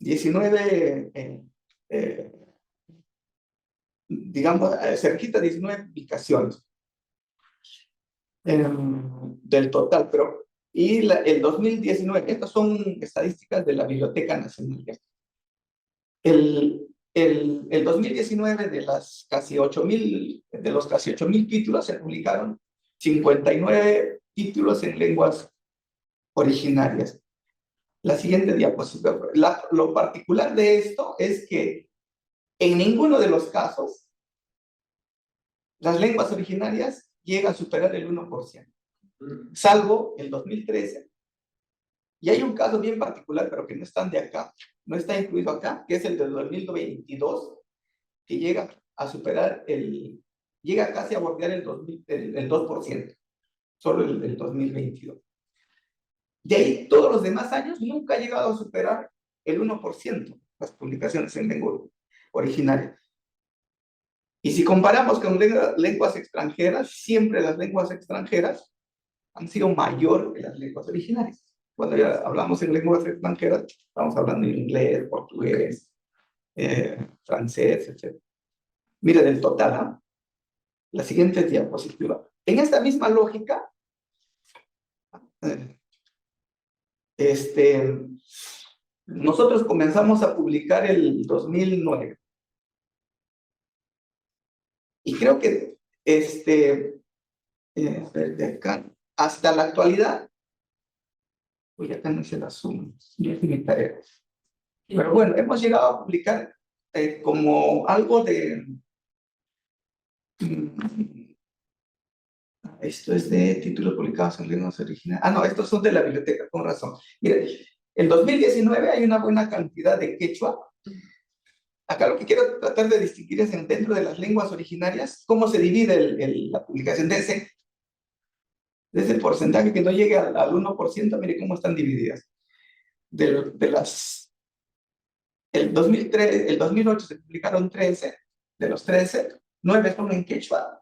19, digamos, cerquita de 19 publicaciones del total, y el 2019, estas son estadísticas de la Biblioteca Nacional. El 2019, de los casi 8.000 títulos, se publicaron 59 títulos en lenguas originarias. La siguiente diapositiva. Lo particular de esto es que en ninguno de los casos las lenguas originarias llegan a superar el 1%, salvo el 2013. Y hay un caso bien particular, pero que no están de acá, no está incluido acá, que es el del 2022, que llega a superar llega casi a bordear el 2%, solo el 2022. De ahí, todos los demás años nunca ha llegado a superar el 1%, las publicaciones en lengua originaria. Y si comparamos con lenguas extranjeras, siempre las lenguas extranjeras han sido mayor que las lenguas originarias. Cuando ya hablamos en lenguas extranjeras, estamos hablando en inglés, portugués, francés, etc. Mire, del total, ¿no? La siguiente diapositiva. En esta misma lógica, nosotros comenzamos a publicar el 2009. Y creo que de acá hasta la actualidad, pues acá no se la sumo, yo hice mi tarea. Pero bueno, hemos llegado a publicar como algo de... Esto es de títulos publicados en lenguas originales. Ah, no, estos son de la biblioteca, con razón. Mire, en 2019 hay una buena cantidad de quechua. Acá lo que quiero tratar de distinguir es dentro de las lenguas originarias, cómo se divide la publicación de ese porcentaje que no llegue al 1%, mire cómo están divididas. El 2008 se publicaron 13, de los 13, 9 son en quechua,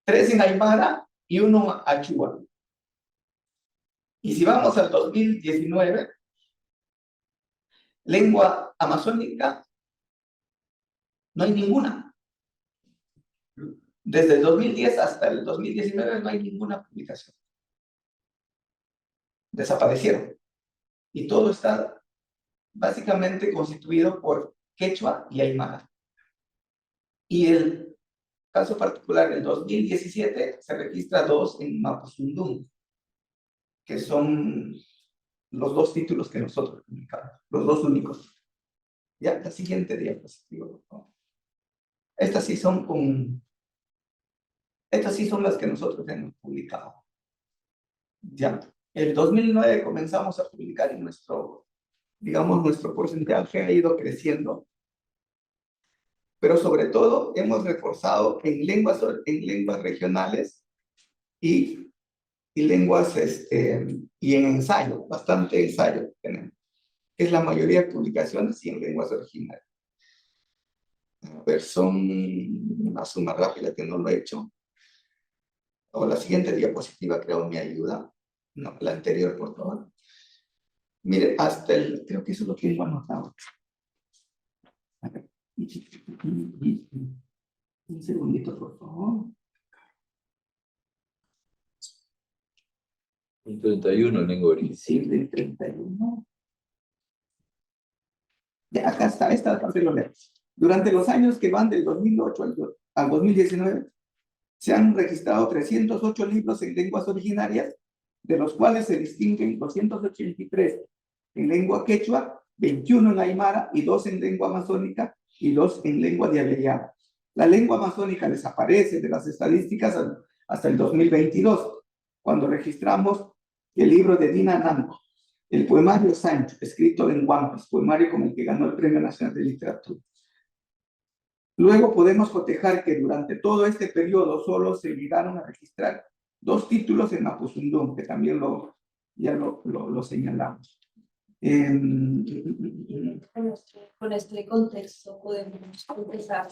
3 en aymara y 1 achua. Y si vamos al 2019, lengua amazónica, No hay ninguna. Desde el 2010 hasta el 2019 no hay ninguna publicación. Desaparecieron. Y todo está básicamente constituido por quechua y aymara. Y el caso particular, el 2017, se registra 2 en Mapuzungún, que son los 2 títulos que nosotros publicamos, los 2 únicos. Ya, la siguiente diapositiva, por favor. Estas sí son las que nosotros hemos publicado. Ya, el 2009 comenzamos a publicar y nuestro porcentaje ha ido creciendo. Pero sobre todo hemos reforzado en lenguas regionales y lenguas, y en ensayo, bastante ensayo tenemos. Es la mayoría de publicaciones y en lenguas originales. A ver, son una suma rápida que no lo he hecho. O la siguiente diapositiva creo me ayuda. No, la anterior, por favor. Mire, creo que eso lo tengo anotado. A ver. Un segundito, por favor. Un 31 en lengua original. Sí, del 31. Ya, acá está, esta parte lo leo. Durante los años que van del 2008 al 2019, se han registrado 308 libros en lenguas originarias, de los cuales se distinguen 283 en lengua quechua, 21 en aymara y 2 en lengua amazónica y 2 en lengua diablillada. La lengua amazónica desaparece de las estadísticas hasta el 2022, cuando registramos el libro de Dina Nanco, el poemario Sancho, escrito en Huampis, poemario con el que ganó el Premio Nacional de Literatura. Luego podemos cotejar que durante todo este periodo solo se llegaron a registrar 2 títulos en Mapuzungún, que también ya lo señalamos. Con este contexto podemos empezar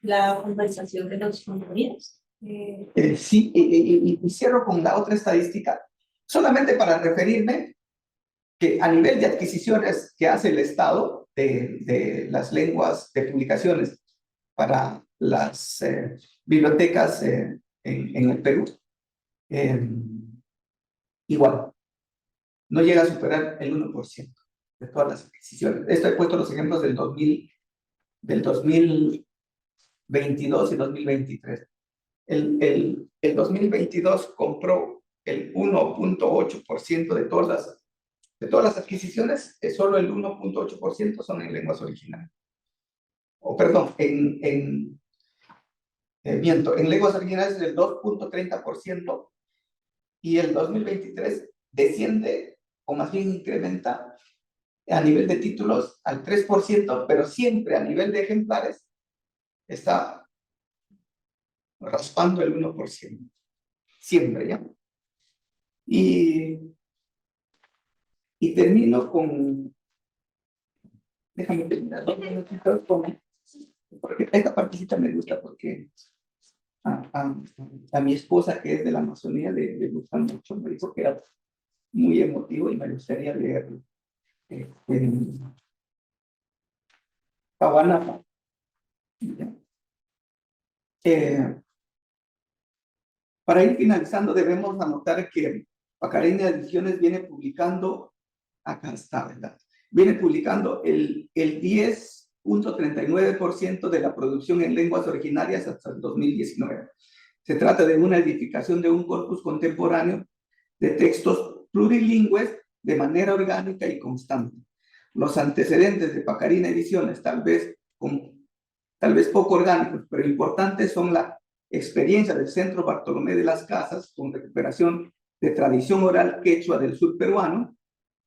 la conversación de los compañeros. Sí, y cierro con la otra estadística, solamente para referirme que a nivel de adquisiciones que hace el Estado de las lenguas de publicaciones para las bibliotecas en el Perú, igual, no llega a superar el 1% de todas las adquisiciones. Esto he puesto los ejemplos del 2022 y 2023. El 2022 compró el 1.8% de todas las adquisiciones, solo el 1.8% son en lenguas originales. Perdón, miento, en lenguas originales es el 2.30% y el 2023 desciende, o más bien incrementa a nivel de títulos al 3%, pero siempre a nivel de ejemplares está raspando el 1%. Siempre, ¿ya? Y termino con... Déjame terminar 2 minutitos porque esta partecita me gusta porque a mi esposa, que es de la Amazonía, le gusta mucho. Me dijo que era muy emotivo y me gustaría leerlo. En Pawanapa. Para ir finalizando, debemos anotar que Pacarina Ediciones viene publicando, acá está, ¿verdad? Viene publicando el 10.39% de la producción en lenguas originarias hasta el 2019. Se trata de una edificación de un corpus contemporáneo de textos plurilingües de manera orgánica y constante. Los antecedentes de Pacarina Ediciones, tal vez poco orgánicos, pero importantes, son la experiencia del Centro Bartolomé de las Casas con recuperación de tradición oral quechua del sur peruano,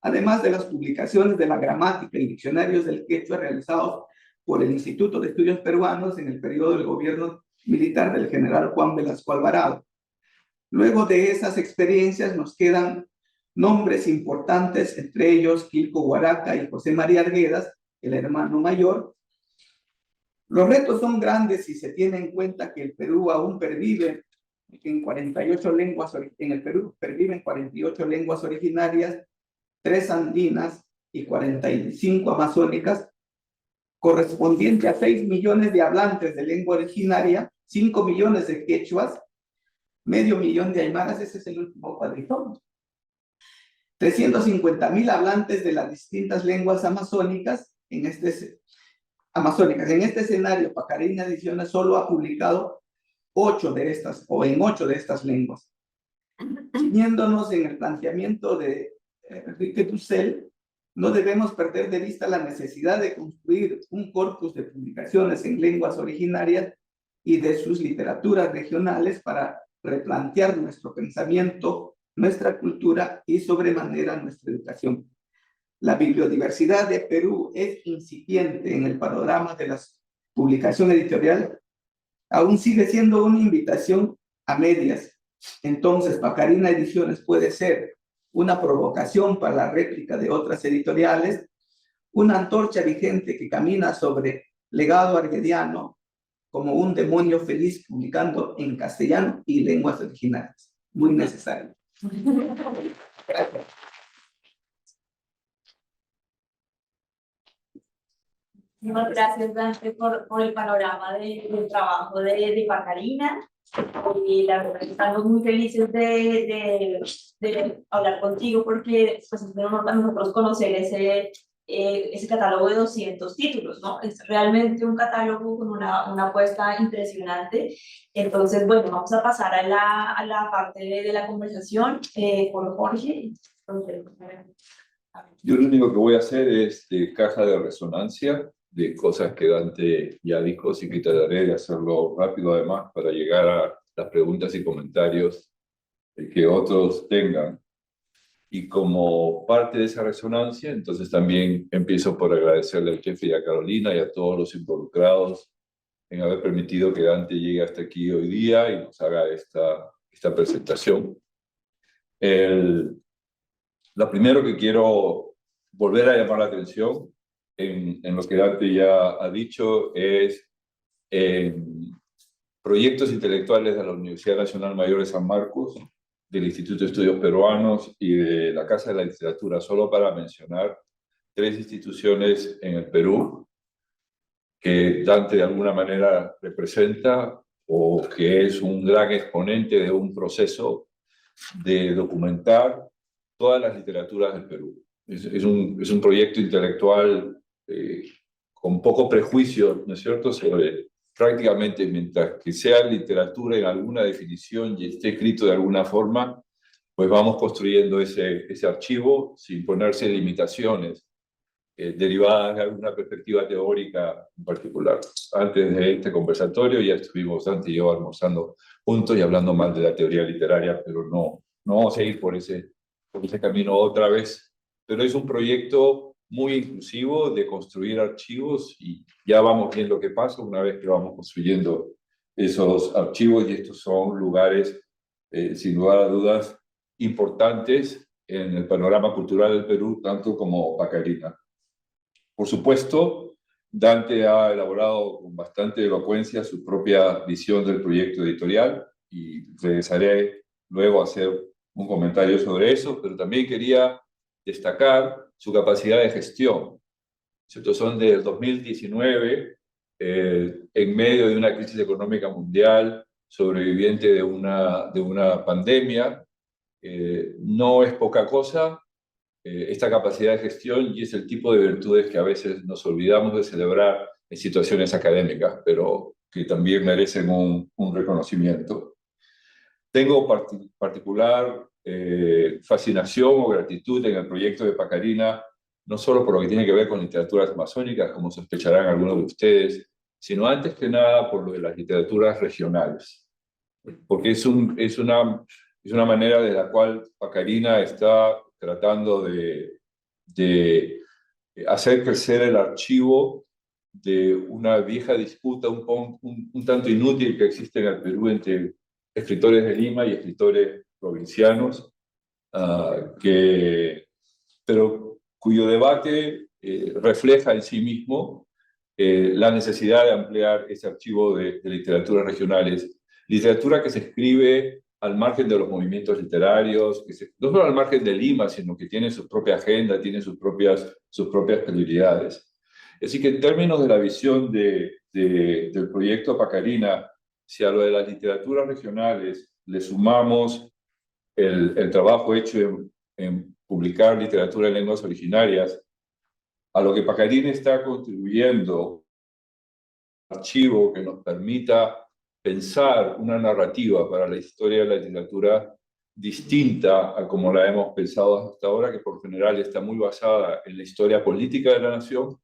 además de las publicaciones de la gramática y diccionarios del quechua realizados por el Instituto de Estudios Peruanos en el periodo del gobierno militar del general Juan Velasco Alvarado. Luego de esas experiencias nos quedan nombres importantes, entre ellos Quilco Huaraca y José María Arguedas, el hermano mayor. Los retos son grandes si se tiene en cuenta que el Perú aún pervive en 48 lenguas, en el Perú perviven 48 lenguas originarias, 3 andinas y 45 amazónicas, correspondiente a 6 millones de hablantes de lengua originaria, 5 millones de quechuas, medio millón de aymaras, ese es el último cuadrito, 350,000 hablantes de las distintas lenguas amazónicas. En este escenario, Pacarina Ediciones solo ha publicado 8 de estas, o en 8 de estas lenguas. Ciñéndonos en el planteamiento de Enrique Dussel, no debemos perder de vista la necesidad de construir un corpus de publicaciones en lenguas originarias y de sus literaturas regionales para replantear nuestro pensamiento, nuestra cultura y sobremanera nuestra educación. La bibliodiversidad de Perú es incipiente en el panorama de la publicación editorial, aún sigue siendo una invitación a medias. Entonces, Pacarina Ediciones puede ser una provocación para la réplica de otras editoriales, una antorcha vigente que camina sobre legado arguediano como un demonio feliz publicando en castellano y lenguas originales. Muy necesario. Gracias. Muchas gracias, Dante, por el panorama del trabajo de Pacarina. Y la verdad estamos muy felices de hablar contigo porque pues, es un honor para nosotros conocer ese catálogo de 200 títulos, ¿no? Es realmente un catálogo con una apuesta impresionante. Entonces, bueno, vamos a pasar a la parte de la conversación por Jorge. Yo lo único que voy a hacer es de caja de resonancia de cosas que Dante ya dijo, así que trataré de hacerlo rápido además para llegar a las preguntas y comentarios que otros tengan. Y como parte de esa resonancia, entonces también empiezo por agradecerle al jefe y a Carolina y a todos los involucrados en haber permitido que Dante llegue hasta aquí hoy día y nos haga esta presentación. Lo primero que quiero volver a llamar la atención en lo que Dante ya ha dicho es proyectos intelectuales de la Universidad Nacional Mayor de San Marcos, del Instituto de Estudios Peruanos y de la Casa de la Literatura, solo para mencionar 3 instituciones en el Perú que Dante de alguna manera representa o que es un gran exponente de un proceso de documentar todas las literaturas del Perú. Es un proyecto intelectual con poco prejuicio, ¿no es cierto?, sobre prácticamente mientras que sea literatura en alguna definición y esté escrito de alguna forma, pues vamos construyendo ese archivo sin ponerse limitaciones derivadas de alguna perspectiva teórica en particular. Antes de este conversatorio ya estuvimos Dante y yo almorzando juntos y hablando más de la teoría literaria, pero no vamos a ir por ese camino otra vez. Pero es un proyecto muy inclusivo de construir archivos y ya vamos viendo qué pasa una vez que vamos construyendo esos archivos y estos son lugares, sin lugar a dudas, importantes en el panorama cultural del Perú, tanto como Pacarina. Por supuesto, Dante ha elaborado con bastante elocuencia su propia visión del proyecto editorial y regresaré luego a hacer un comentario sobre eso, pero también quería destacar su capacidad de gestión. ¿Cierto? Son del 2019, en medio de una crisis económica mundial, sobreviviente de una pandemia. No es poca cosa esta capacidad de gestión y es el tipo de virtudes que a veces nos olvidamos de celebrar en situaciones académicas, pero que también merecen un reconocimiento. Tengo particular fascinación o gratitud en el proyecto de Pacarina, no solo por lo que tiene que ver con literaturas amazónicas, como sospecharán algunos de ustedes, sino antes que nada por lo de las literaturas regionales, porque es una manera de la cual Pacarina está tratando de hacer crecer el archivo de una vieja disputa un tanto inútil que existe en el Perú entre escritores de Lima y escritores provincianos, pero cuyo debate refleja en sí mismo la necesidad de ampliar ese archivo de literaturas regionales. Literatura que se escribe al margen de los movimientos literarios, no solo al margen de Lima, sino que tiene su propia agenda, tiene sus propias prioridades. Así que en términos de la visión del proyecto Pacarina, si a lo de las literaturas regionales le sumamos el trabajo hecho en publicar literatura en lenguas originarias, a lo que Pacarina está contribuyendo, archivo que nos permita pensar una narrativa para la historia de la literatura distinta a como la hemos pensado hasta ahora, que por general está muy basada en la historia política de la nación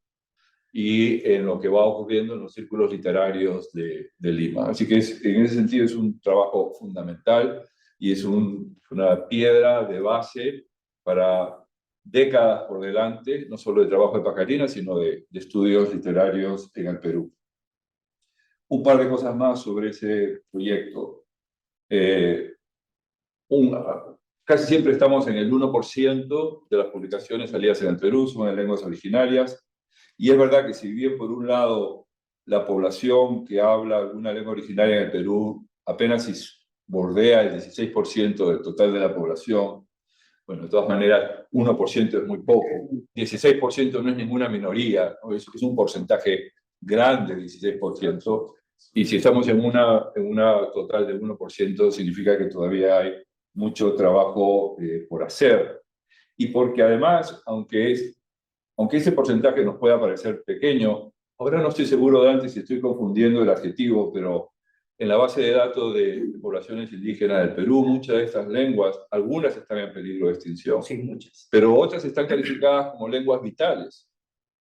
y en lo que va ocurriendo en los círculos literarios de Lima. Así que en ese sentido es un trabajo fundamental y es una piedra de base para décadas por delante, no solo de trabajo de Pacarina, sino de estudios literarios en el Perú. Un par de cosas más sobre ese proyecto. Casi siempre estamos en el 1% de las publicaciones salidas en el Perú, son en lenguas originarias, y es verdad que si bien por un lado la población que habla alguna lengua originaria en el Perú apenas bordea el 16% del total de la población, bueno, de todas maneras 1% es muy poco, 16% no es ninguna minoría, ¿no? Es un porcentaje grande, 16%, y si estamos en una total de 1%, significa que todavía hay mucho trabajo por hacer. Y porque además, aunque ese porcentaje nos pueda parecer pequeño, ahora no estoy seguro de antes si estoy confundiendo el adjetivo, pero en la base de datos de poblaciones indígenas del Perú, muchas de estas lenguas, algunas están en peligro de extinción, Sí, muchas. pero otras están calificadas como lenguas vitales.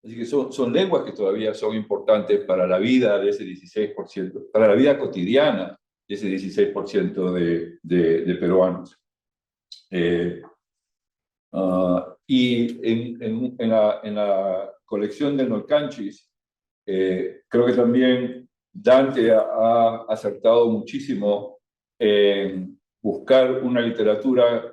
Así que son lenguas que todavía son importantes para la vida de ese 16%, para la vida cotidiana de ese 16% de peruanos. Y en la colección de Nolcanchis, creo que también Dante ha acertado muchísimo en buscar una literatura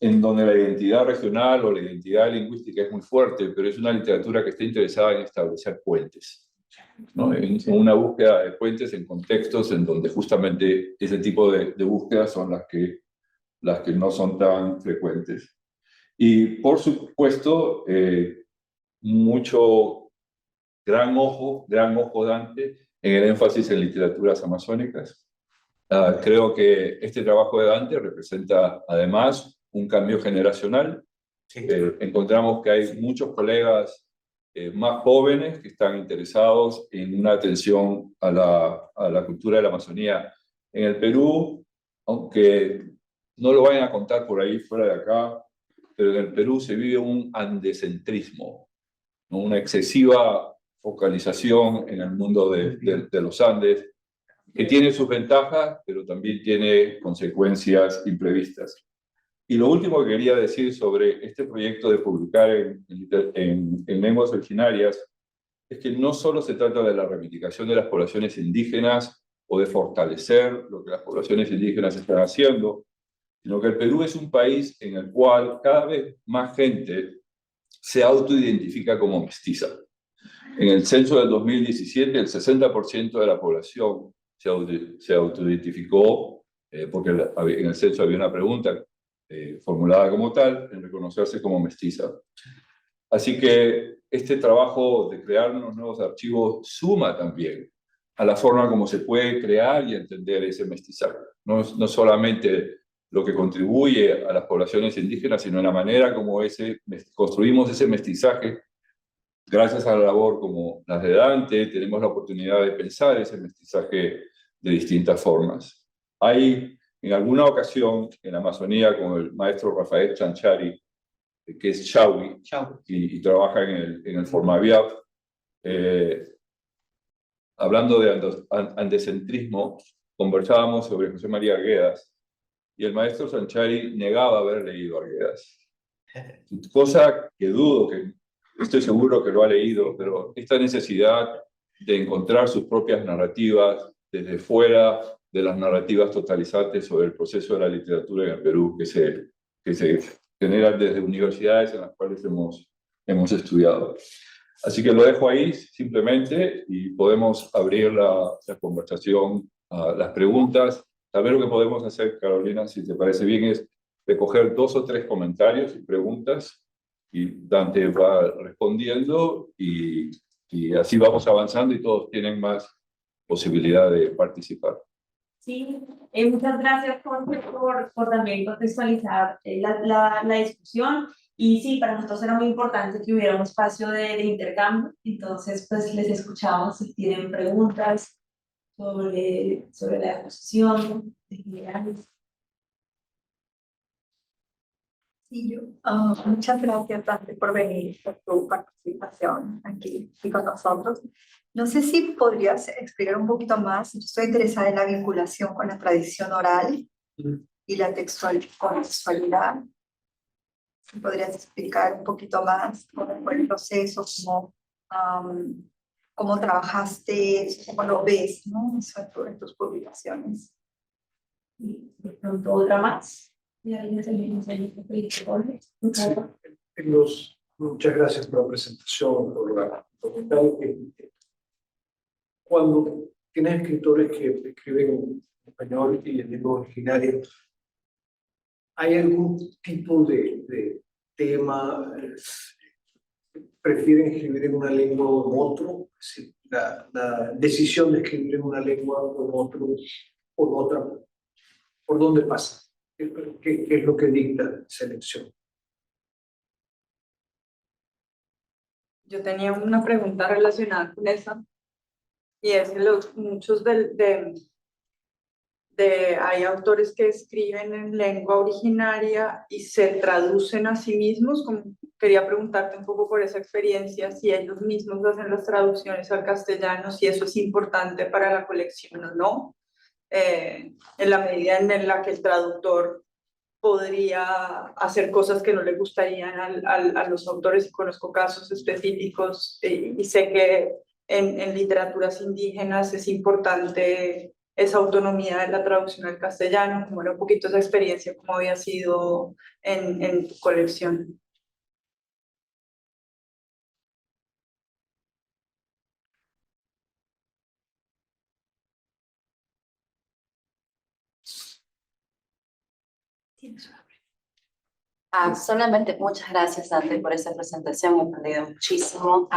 en donde la identidad regional o la identidad lingüística es muy fuerte, pero es una literatura que está interesada en establecer puentes, ¿no? En una búsqueda de puentes en contextos en donde justamente ese tipo de búsquedas son las que no son tan frecuentes. Y por supuesto, mucho gran ojo Dante en el énfasis en literaturas amazónicas. Creo que este trabajo de Dante representa además un cambio generacional. Sí. Encontramos que hay muchos colegas más jóvenes que están interesados en una atención a la cultura de la Amazonía en el Perú, aunque no lo vayan a contar por ahí fuera de acá, pero en el Perú se vive un andescentrismo, ¿no? Una excesiva focalización en el mundo de los Andes, que tiene sus ventajas, pero también tiene consecuencias imprevistas. Y lo último que quería decir sobre este proyecto de publicar en lenguas originarias es que no solo se trata de la reivindicación de las poblaciones indígenas o de fortalecer lo que las poblaciones indígenas están haciendo, sino que el Perú es un país en el cual cada vez más gente se autoidentifica como mestiza. En el censo del 2017, el 60% de la población se autoidentificó, porque en el censo había una pregunta formulada como tal, en reconocerse como mestiza. Así que este trabajo de crear unos nuevos archivos suma también a la forma como se puede crear y entender ese mestizaje. No solamente lo que contribuye a las poblaciones indígenas, sino en la manera como construimos ese mestizaje. Gracias a la labor como las de Dante, tenemos la oportunidad de pensar ese mestizaje de distintas formas. Hay en alguna ocasión en la Amazonía con el maestro Rafael Chanchari, que es Chaui, y trabaja en el Formaviap, hablando de andescentrismo, conversábamos sobre José María Arguedas, y el maestro Chanchari negaba haber leído Arguedas. Cosa que dudo, que estoy seguro que lo ha leído, pero esta necesidad de encontrar sus propias narrativas desde fuera de las narrativas totalizantes sobre el proceso de la literatura en el Perú que se generan desde universidades en las cuales hemos estudiado. Así que lo dejo ahí simplemente y podemos abrir la conversación a las preguntas. Tal vez lo que podemos hacer, Carolina, si te parece bien, es recoger 2 o 3 comentarios y preguntas y Dante va respondiendo y así vamos avanzando y todos tienen más posibilidad de participar. Sí, muchas gracias Jorge, por también contextualizar la discusión. Y sí, para nosotros era muy importante que hubiera un espacio de intercambio. Entonces, pues les escuchamos si tienen preguntas sobre la exposición en general. Sí, muchas gracias, Dante, por venir, por tu participación aquí con nosotros. No sé si podrías explicar un poquito más. Yo estoy interesada en la vinculación con la tradición oral y la contextualidad. Si podrías explicar un poquito más cómo fue el proceso, cómo trabajaste, cómo lo ves, ¿no? Eso en tus publicaciones. Y de pronto otra más. Y ahí les Jorge, por favor. Muchas gracias por la presentación, cuando tienes escritores que escriben en español y en lengua originaria, ¿hay algún tipo de tema? ¿Prefieren escribir en una lengua o en otro? Sí, la decisión de escribir en una lengua o en otro, o en otra, ¿por dónde pasa? ¿Qué es lo que dicta la selección? Yo tenía una pregunta relacionada con esa, y es que muchos hay autores que escriben en lengua originaria y se traducen a sí mismos. Quería preguntarte un poco por esa experiencia, si ellos mismos hacen las traducciones al castellano, si eso es importante para la colección o no, en la medida en la que el traductor podría hacer cosas que no le gustarían a los autores, y conozco casos específicos, y sé que en literaturas indígenas es importante esa autonomía de la traducción al castellano. Como era un poquito esa experiencia, cómo había sido en tu colección. Solamente muchas gracias, Dante, por esta presentación. He aprendido muchísimo.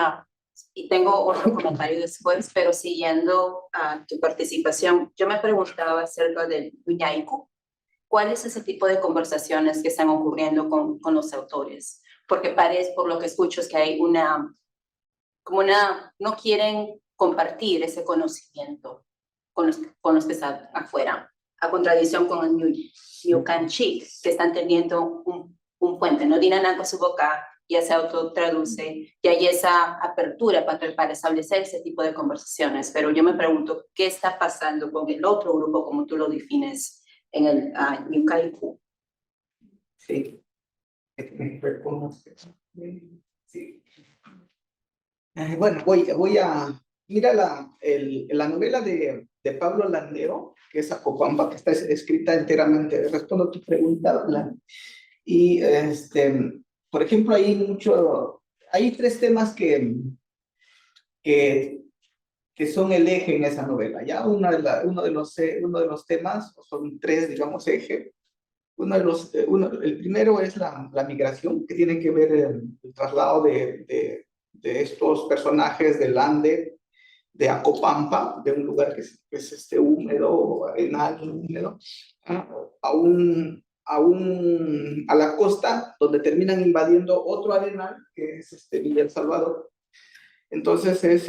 Y tengo otro comentario después, pero siguiendo tu participación, yo me preguntaba acerca del Ñuñaicu. ¿Cuál es ese tipo de conversaciones que están ocurriendo con los autores? Porque parece, por lo que escucho, es que hay no quieren compartir ese conocimiento con los que están afuera, a contradicción con el Ñucanchic, que están teniendo un puente, no tienen algo a su boca, ya se autotraduce, y hay esa apertura para establecer ese tipo de conversaciones. Pero yo me pregunto, ¿qué está pasando con el otro grupo, como tú lo defines, en el Ñucaicu? Sí. Sí. Bueno, voy a... Mira la novela de Pablo Landero, que es Acopampa, que está escrita enteramente. Respondo a tu pregunta, y por ejemplo, hay tres temas que son el eje en esa novela, ¿ya? Uno de los temas, son tres, digamos, eje. El primero es la migración, que tiene que ver el traslado de estos personajes del Ande, de Acopampa, de un lugar que es húmedo, arenal, húmedo, a la costa, donde terminan invadiendo otro arenal, que es Villa El Salvador. Entonces es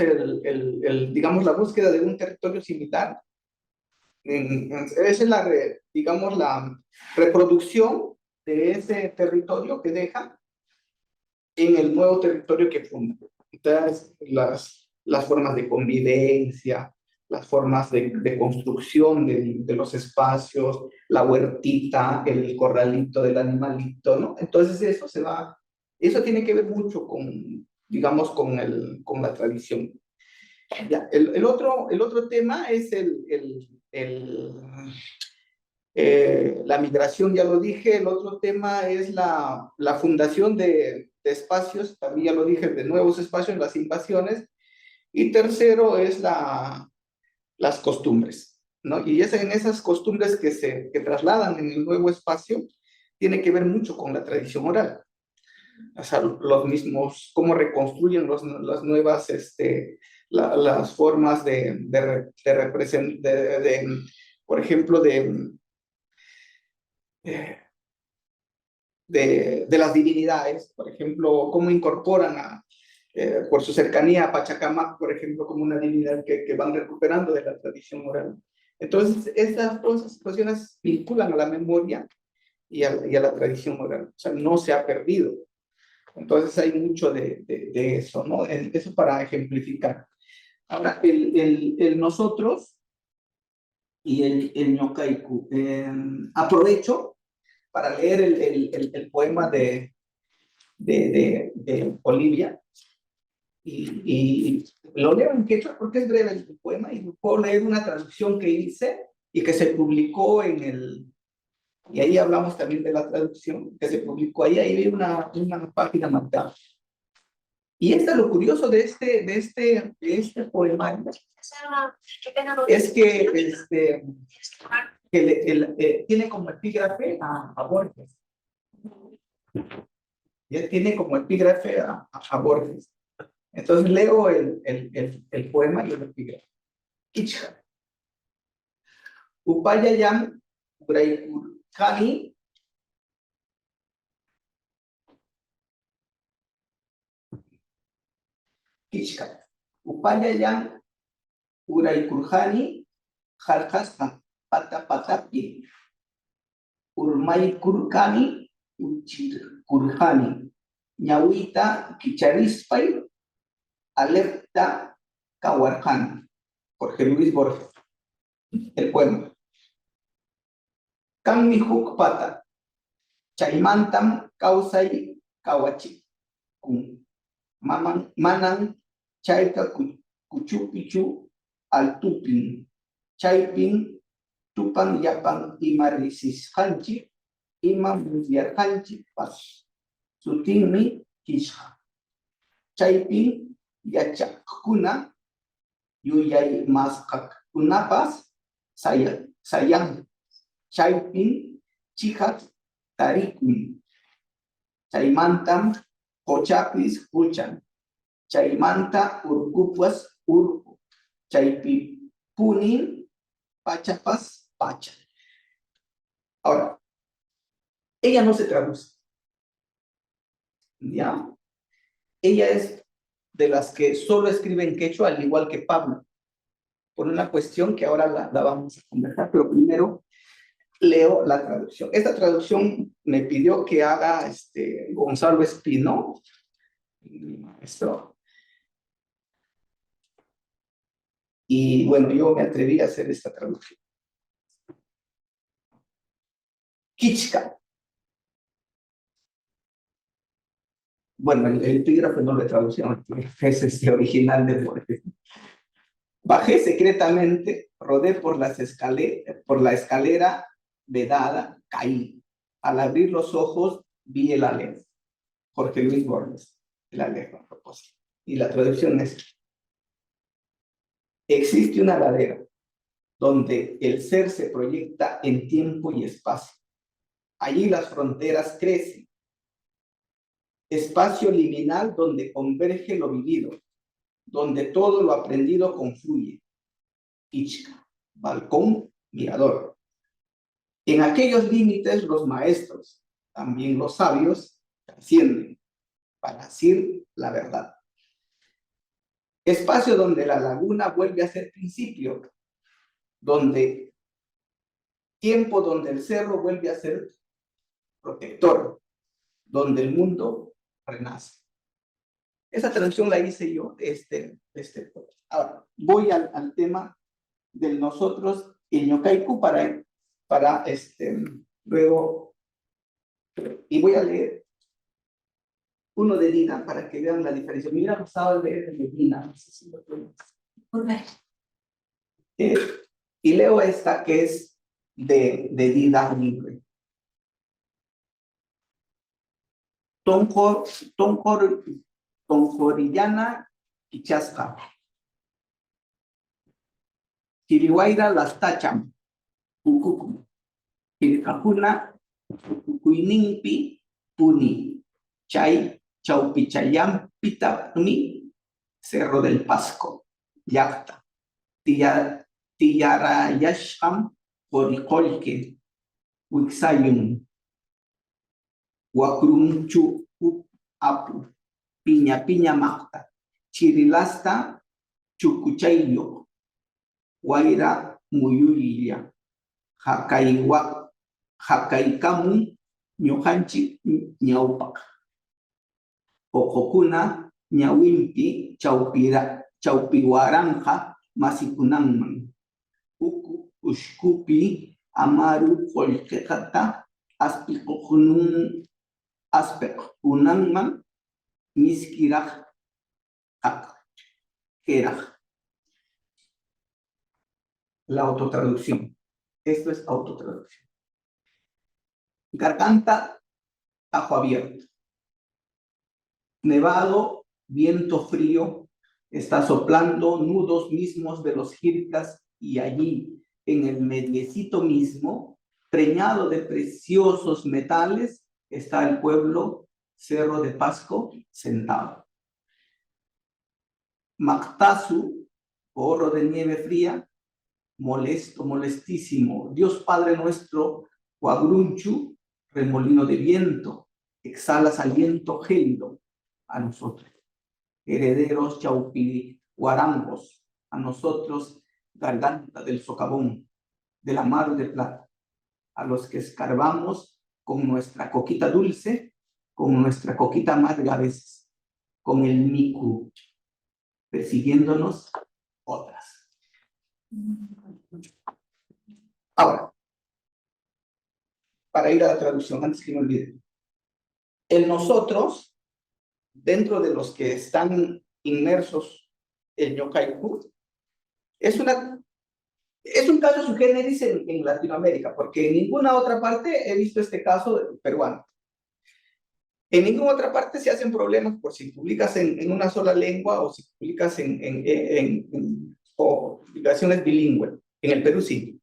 digamos, la búsqueda de un territorio similar. Esa es digamos, la reproducción de ese territorio que deja en el nuevo territorio que funda. Entonces, las formas de convivencia, las formas de construcción de los espacios, la huertita, el corralito del animalito, ¿no? Entonces eso tiene que ver mucho digamos, con la tradición. Ya, el otro tema es la migración, ya lo dije. El otro tema es la fundación de espacios, también ya lo dije, de nuevos espacios, las invasiones. Y tercero es las costumbres, ¿no? Y en esas costumbres que trasladan en el nuevo espacio, tiene que ver mucho con la tradición oral. o sea, los mismos, cómo reconstruyen las nuevas, las formas por ejemplo, de las divinidades, por ejemplo, cómo incorporan por su cercanía a Pachacamac, por ejemplo, como una divinidad que van recuperando de la tradición oral. Entonces, todas esas situaciones vinculan a la memoria y a la tradición oral, o sea, no se ha perdido. Entonces hay mucho de eso, ¿no? Eso para ejemplificar. Ahora, el nosotros y el ñocaicu. Aprovecho para leer el poema de Olivia y lo leo en quechua porque es breve el poema y puedo leer una traducción que hice y que se publicó y ahí hablamos también de la traducción que se publicó ahí hay una página marcada. Y esto es lo curioso de este poema, es que, tiene como epígrafe a Borges. Y tiene como epígrafe a Borges. Entonces leo el poema y el epígrafe. Kichha. Upayayam Uraikurkani Kichka. Upayayam Uraikurkani Jalkasna Patapatapi Urmaikurkani Uchirkurkani Ñawita Kicharispay Alerta Kawarkani. Jorge Luis Borges. El poema. Kan mi huk pata, chaymantam kausay kawachi kun manan chayka kuchupichu altupin chaypin tupan yapan imarisisqanchik ima musyarqanchik pas sutinmi kishqa chaypin yachaqkuna yuyay masqakunapas sayan chaypin chihak tarikun chaymantam hochapis huchan chaymanta urkupas urku chaypi punin pachapas pacha. Ahora, ella no se traduce, ¿ya? Ella es de las que solo escribe en quechua, al igual que Pablo, por una cuestión que ahora la vamos a conversar, pero primero leo la traducción. Esta traducción me pidió que haga Gonzalo Espino, mi maestro. Y bueno, yo me atreví a hacer esta traducción. Kichka. Bueno, el epígrafe no lo he traducido, es original de Borges. Bajé secretamente, rodé por la escalera vedada, caí. Al abrir los ojos, vi el Aleph. Jorge Luis Borges, el Aleph a propósito. Y la traducción es: existe una ladera donde el ser se proyecta en tiempo y espacio. Allí las fronteras crecen. Espacio liminal donde converge lo vivido, donde todo lo aprendido confluye. Kichka, balcón, mirador. En aquellos límites los maestros, también los sabios, trascienden para decir la verdad. Espacio donde la laguna vuelve a ser principio, tiempo donde el cerro vuelve a ser protector, donde el mundo renace. Esa traducción la hice yo Ahora, voy al tema del nosotros y ñocaicu para luego, y voy a leer uno de Dina para que vean la diferencia. Me hubiera gustado leer el de Dina, no sé si lo tenemos. Y leo esta que es de Dina libre. Toncorillana Kichasca. Kiriwaira las tacham. Kukuku. Kirikakuna Kukuinimpi Puni. Chay, Chaupichayam, Pitapni, Cerro del Pasco, Yacta, Tiyarayasham, Horicolque, Huixayum, Huacrunchu, Apu, Piña Piña Macta, Chirilasta, Chucuchayo, Guaira Muyulia, Hakaikamu, Ñujanchi, Ñaupac, Ojokuna, Ñawimpi, Chaupihuaranja, Masikunamman, Uku, Ushkupi, Amaru, Colquejata, Aspicojunun, Aspecunamman, Miskiraj, Keraj. La autotraducción. Esto es autotraducción. Garganta, ajo abierto. Nevado, viento frío, está soplando nudos mismos de los jircas y allí, en el mediecito mismo, preñado de preciosos metales, está el pueblo Cerro de Pasco sentado. Mactazu, gorro de nieve fría, molesto, molestísimo. Dios Padre nuestro, Huagrunchu, remolino de viento, exhalas aliento gélido a nosotros. Herederos Chaupiguarangos, a nosotros, garganta del socavón, de la mar de plata, a los que escarbamos con nuestra coquita dulce, con nuestra coquita amarga a veces, con el micu, persiguiéndonos otras. Ahora, para ir a la traducción, antes que me olvide, el nosotros, dentro de los que están inmersos en Ñuqayku, es un caso sui generis en Latinoamérica, porque en ninguna otra parte he visto este caso peruano. En ninguna otra parte se hacen problemas por si publicas en una sola lengua o si publicas o publicaciones bilingües. En el Perú sí.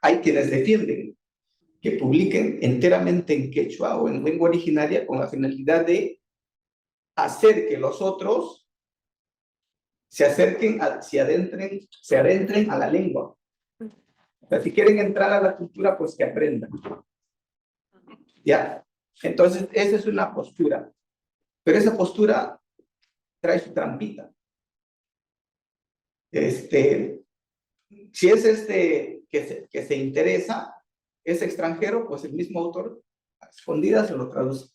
Hay quienes defienden que publiquen enteramente en quechua o en lengua originaria con la finalidad de hacer que los otros se acerquen, se adentren a la lengua. O sea, si quieren entrar a la cultura, pues que aprendan. ¿Ya? Entonces, esa es una postura. Pero esa postura trae su trampita. Si es que se interesa, es extranjero, pues el mismo autor a escondidas se lo traduce.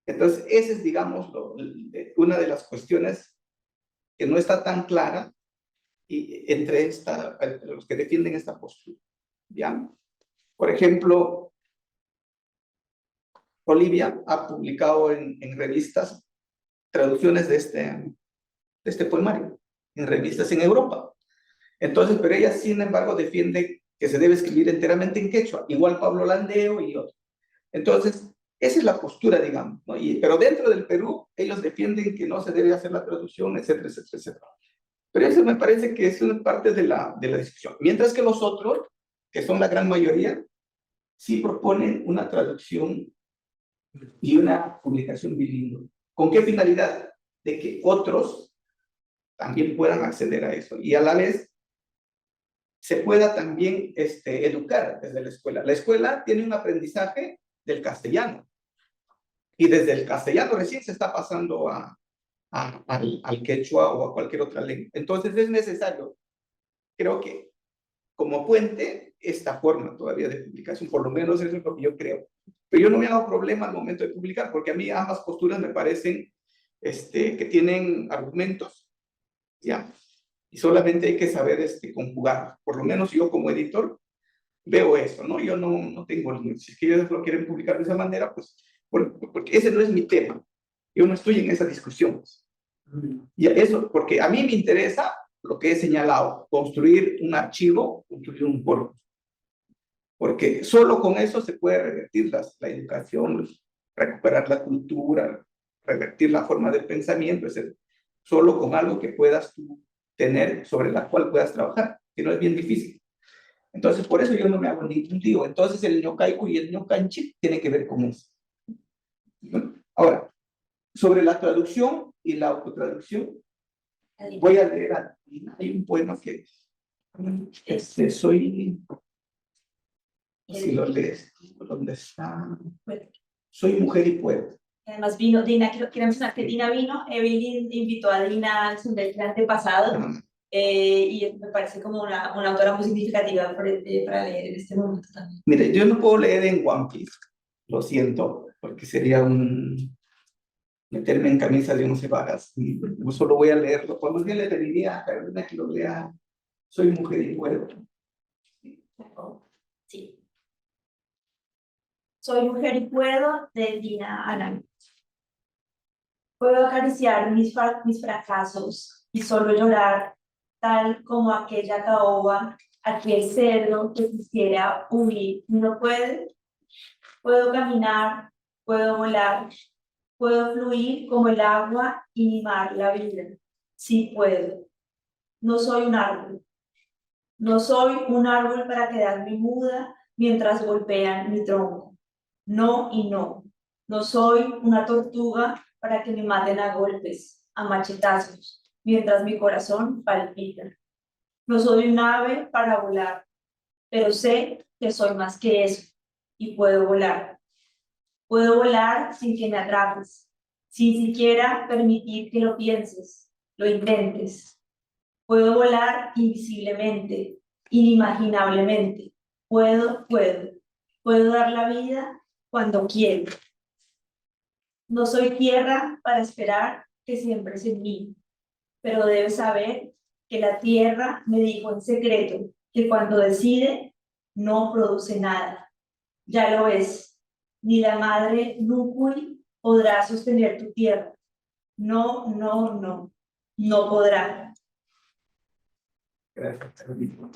Entonces, esa es, digamos, una de las cuestiones que no está tan clara y entre los que defienden esta postura. ¿Ya? Por ejemplo, Bolivia ha publicado en revistas traducciones de este poemario, en revistas en Europa. Entonces, pero ella, sin embargo, defiende que se debe escribir enteramente en quechua, igual Pablo Landeo y otros. Entonces, esa es la postura, digamos, ¿no? Pero dentro del Perú, ellos defienden que no se debe hacer la traducción, etcétera, etcétera, etcétera. Pero eso me parece que es una parte de la discusión. Mientras que los otros, que son la gran mayoría, sí proponen una traducción y una publicación bilingüe. ¿Con qué finalidad? De que otros también puedan acceder a eso y a la vez se pueda también educar desde la escuela. La escuela tiene un aprendizaje del castellano y desde el castellano recién se está pasando al quechua o a cualquier otra lengua. Entonces es necesario, creo que como puente, esta forma todavía de publicación, por lo menos eso es lo que yo creo. Pero yo no me hago problema al momento de publicar, porque a mí ambas posturas me parecen que tienen argumentos, ¿ya? Y solamente hay que saber conjugar. Por lo menos yo como editor veo eso, ¿no? Yo no tengo, si es que ellos lo quieren publicar de esa manera, pues, porque ese no es mi tema. Yo no estoy en esa discusión. Y eso, porque a mí me interesa lo que he señalado, construir un archivo, construir un corpus. Porque solo con eso se puede revertir la educación, recuperar la cultura, revertir la forma del pensamiento, etc. Solo con algo que puedas tú tener, sobre la cual puedas trabajar, que no es bien difícil. Entonces, por eso yo no me hago ningún lío. Entonces, el Ñuqayku y el Ñuqanchik tienen que ver con eso. Bueno, ahora, sobre la traducción y la autotraducción, voy a leer, hay un poema que soy, si lo lees, ¿dónde está? Soy mujer y puedo. Además vino Dina, quiero mencionar que Dina vino, Evelyn invitó a Dina al semestre antepasado, y me parece como una autora muy significativa para leer en este momento también. Mire, yo no puedo leer en One Piece, lo siento, porque sería meterme en camisa de 11 varas. Yo solo voy a leerlo. Cuando alguien le pediría a Carolina que lo lea, soy mujer y puedo. Sí. Soy mujer y puedo, de Dina Alan. Puedo acariciar mis fracasos y solo llorar, tal como aquella caoba, aquel cerdo que quisiera huir. No puede. Puedo caminar, puedo volar, puedo fluir como el agua y mimar la vida. Sí puedo. No soy un árbol. No soy un árbol para quedarme muda mientras golpean mi tronco. No y no. No soy una tortuga para que me maten a golpes, a machetazos, mientras mi corazón palpita. No soy un ave para volar, pero sé que soy más que eso y puedo volar. Puedo volar sin que me atrapes, sin siquiera permitir que lo pienses, lo intentes. Puedo volar invisiblemente, inimaginablemente. Puedo dar la vida cuando quiero. No soy tierra para esperar que siempre es en mí, pero debes saber que la tierra me dijo en secreto que cuando decide no produce nada. Ya lo ves, ni la madre Núcui podrá sostener tu tierra. No podrá. Gracias, Carolina.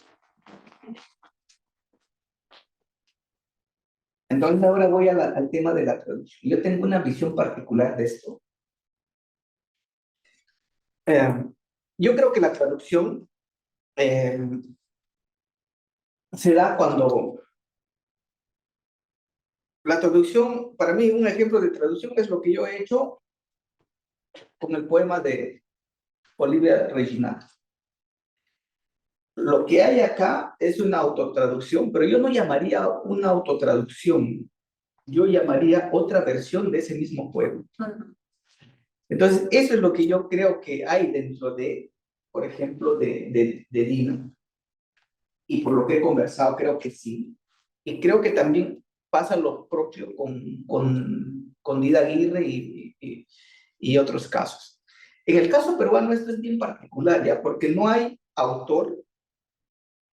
Entonces ahora voy al tema de la traducción. Yo tengo una visión particular de esto. Yo creo que la traducción se da cuando la traducción, para mí un ejemplo de traducción es lo que yo he hecho con el poema de Olivia Reginato. Lo que hay acá es una autotraducción, pero yo no llamaría una autotraducción, yo llamaría otra versión de ese mismo poema. Entonces, eso es lo que yo creo que hay dentro de, por ejemplo, de Dina. Y por lo que he conversado, creo que sí. Y creo que también pasa lo propio con Dida Aguirre y otros casos. En el caso peruano esto es bien particular, ¿ya? Porque no hay autor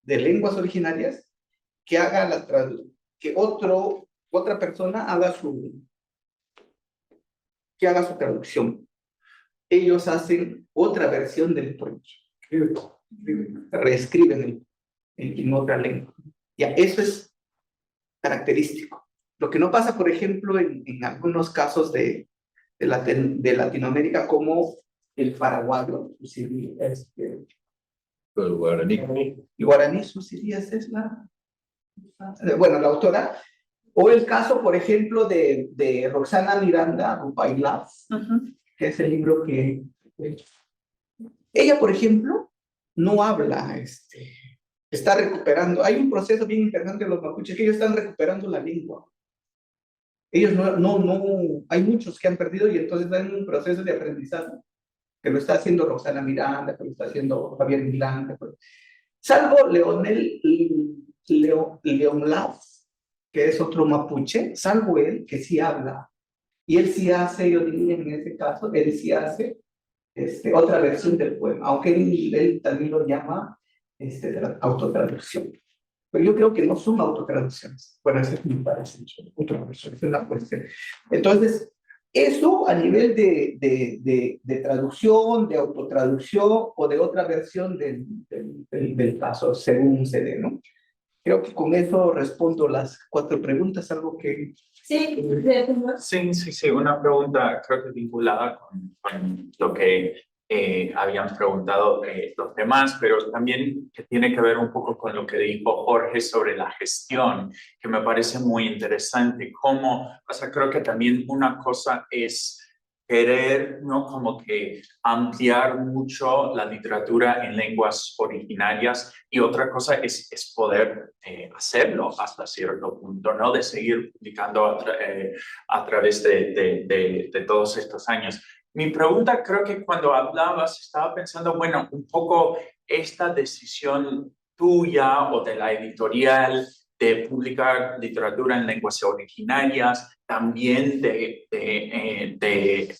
de lenguas originarias que haga que otra persona haga su traducción. Ellos hacen otra versión del poema. Reescriben en otra lengua. Ya, eso es característico. Lo que no pasa, por ejemplo, en algunos casos de Latinoamérica, como el paraguayo, El guaraní. el guaraní, Susirías es bueno, la autora, o el caso, por ejemplo, de Roxana Miranda Rupailaf, que es el libro que ella, por ejemplo, no habla, está recuperando, hay un proceso bien interesante de los mapuches, que ellos están recuperando la lengua. Ellos hay muchos que han perdido y entonces están en un proceso de aprendizaje, que lo está haciendo Roxana Miranda, que lo está haciendo Javier Milán, salvo Leonlaf, que es otro mapuche, salvo él, que sí habla. Y él sí hace, yo diría en ese caso, él sí hace otra versión del poema, aunque él también lo llama autotraducción. Pero yo creo que no son autotraducciones. Bueno, esa es mi parecer, otra versión, es una cuestión. Entonces, eso a nivel de traducción, de autotraducción o de otra versión del caso, según se dé, ¿no? Creo que con eso respondo las 4 preguntas, algo que... Sí, Sí, una pregunta creo que vinculada con lo que habían preguntado los demás, pero también que tiene que ver un poco con lo que dijo Jorge sobre la gestión, que me parece muy interesante. Cómo, o sea, creo que también una cosa es querer, ¿no? Como que ampliar mucho la literatura en lenguas originarias y otra cosa es poder hacerlo hasta cierto punto, ¿no? De seguir publicando a través de todos estos años. Mi pregunta, creo que cuando hablabas, estaba pensando, bueno, un poco esta decisión tuya o de la editorial de publicar literatura en lenguas originarias, también de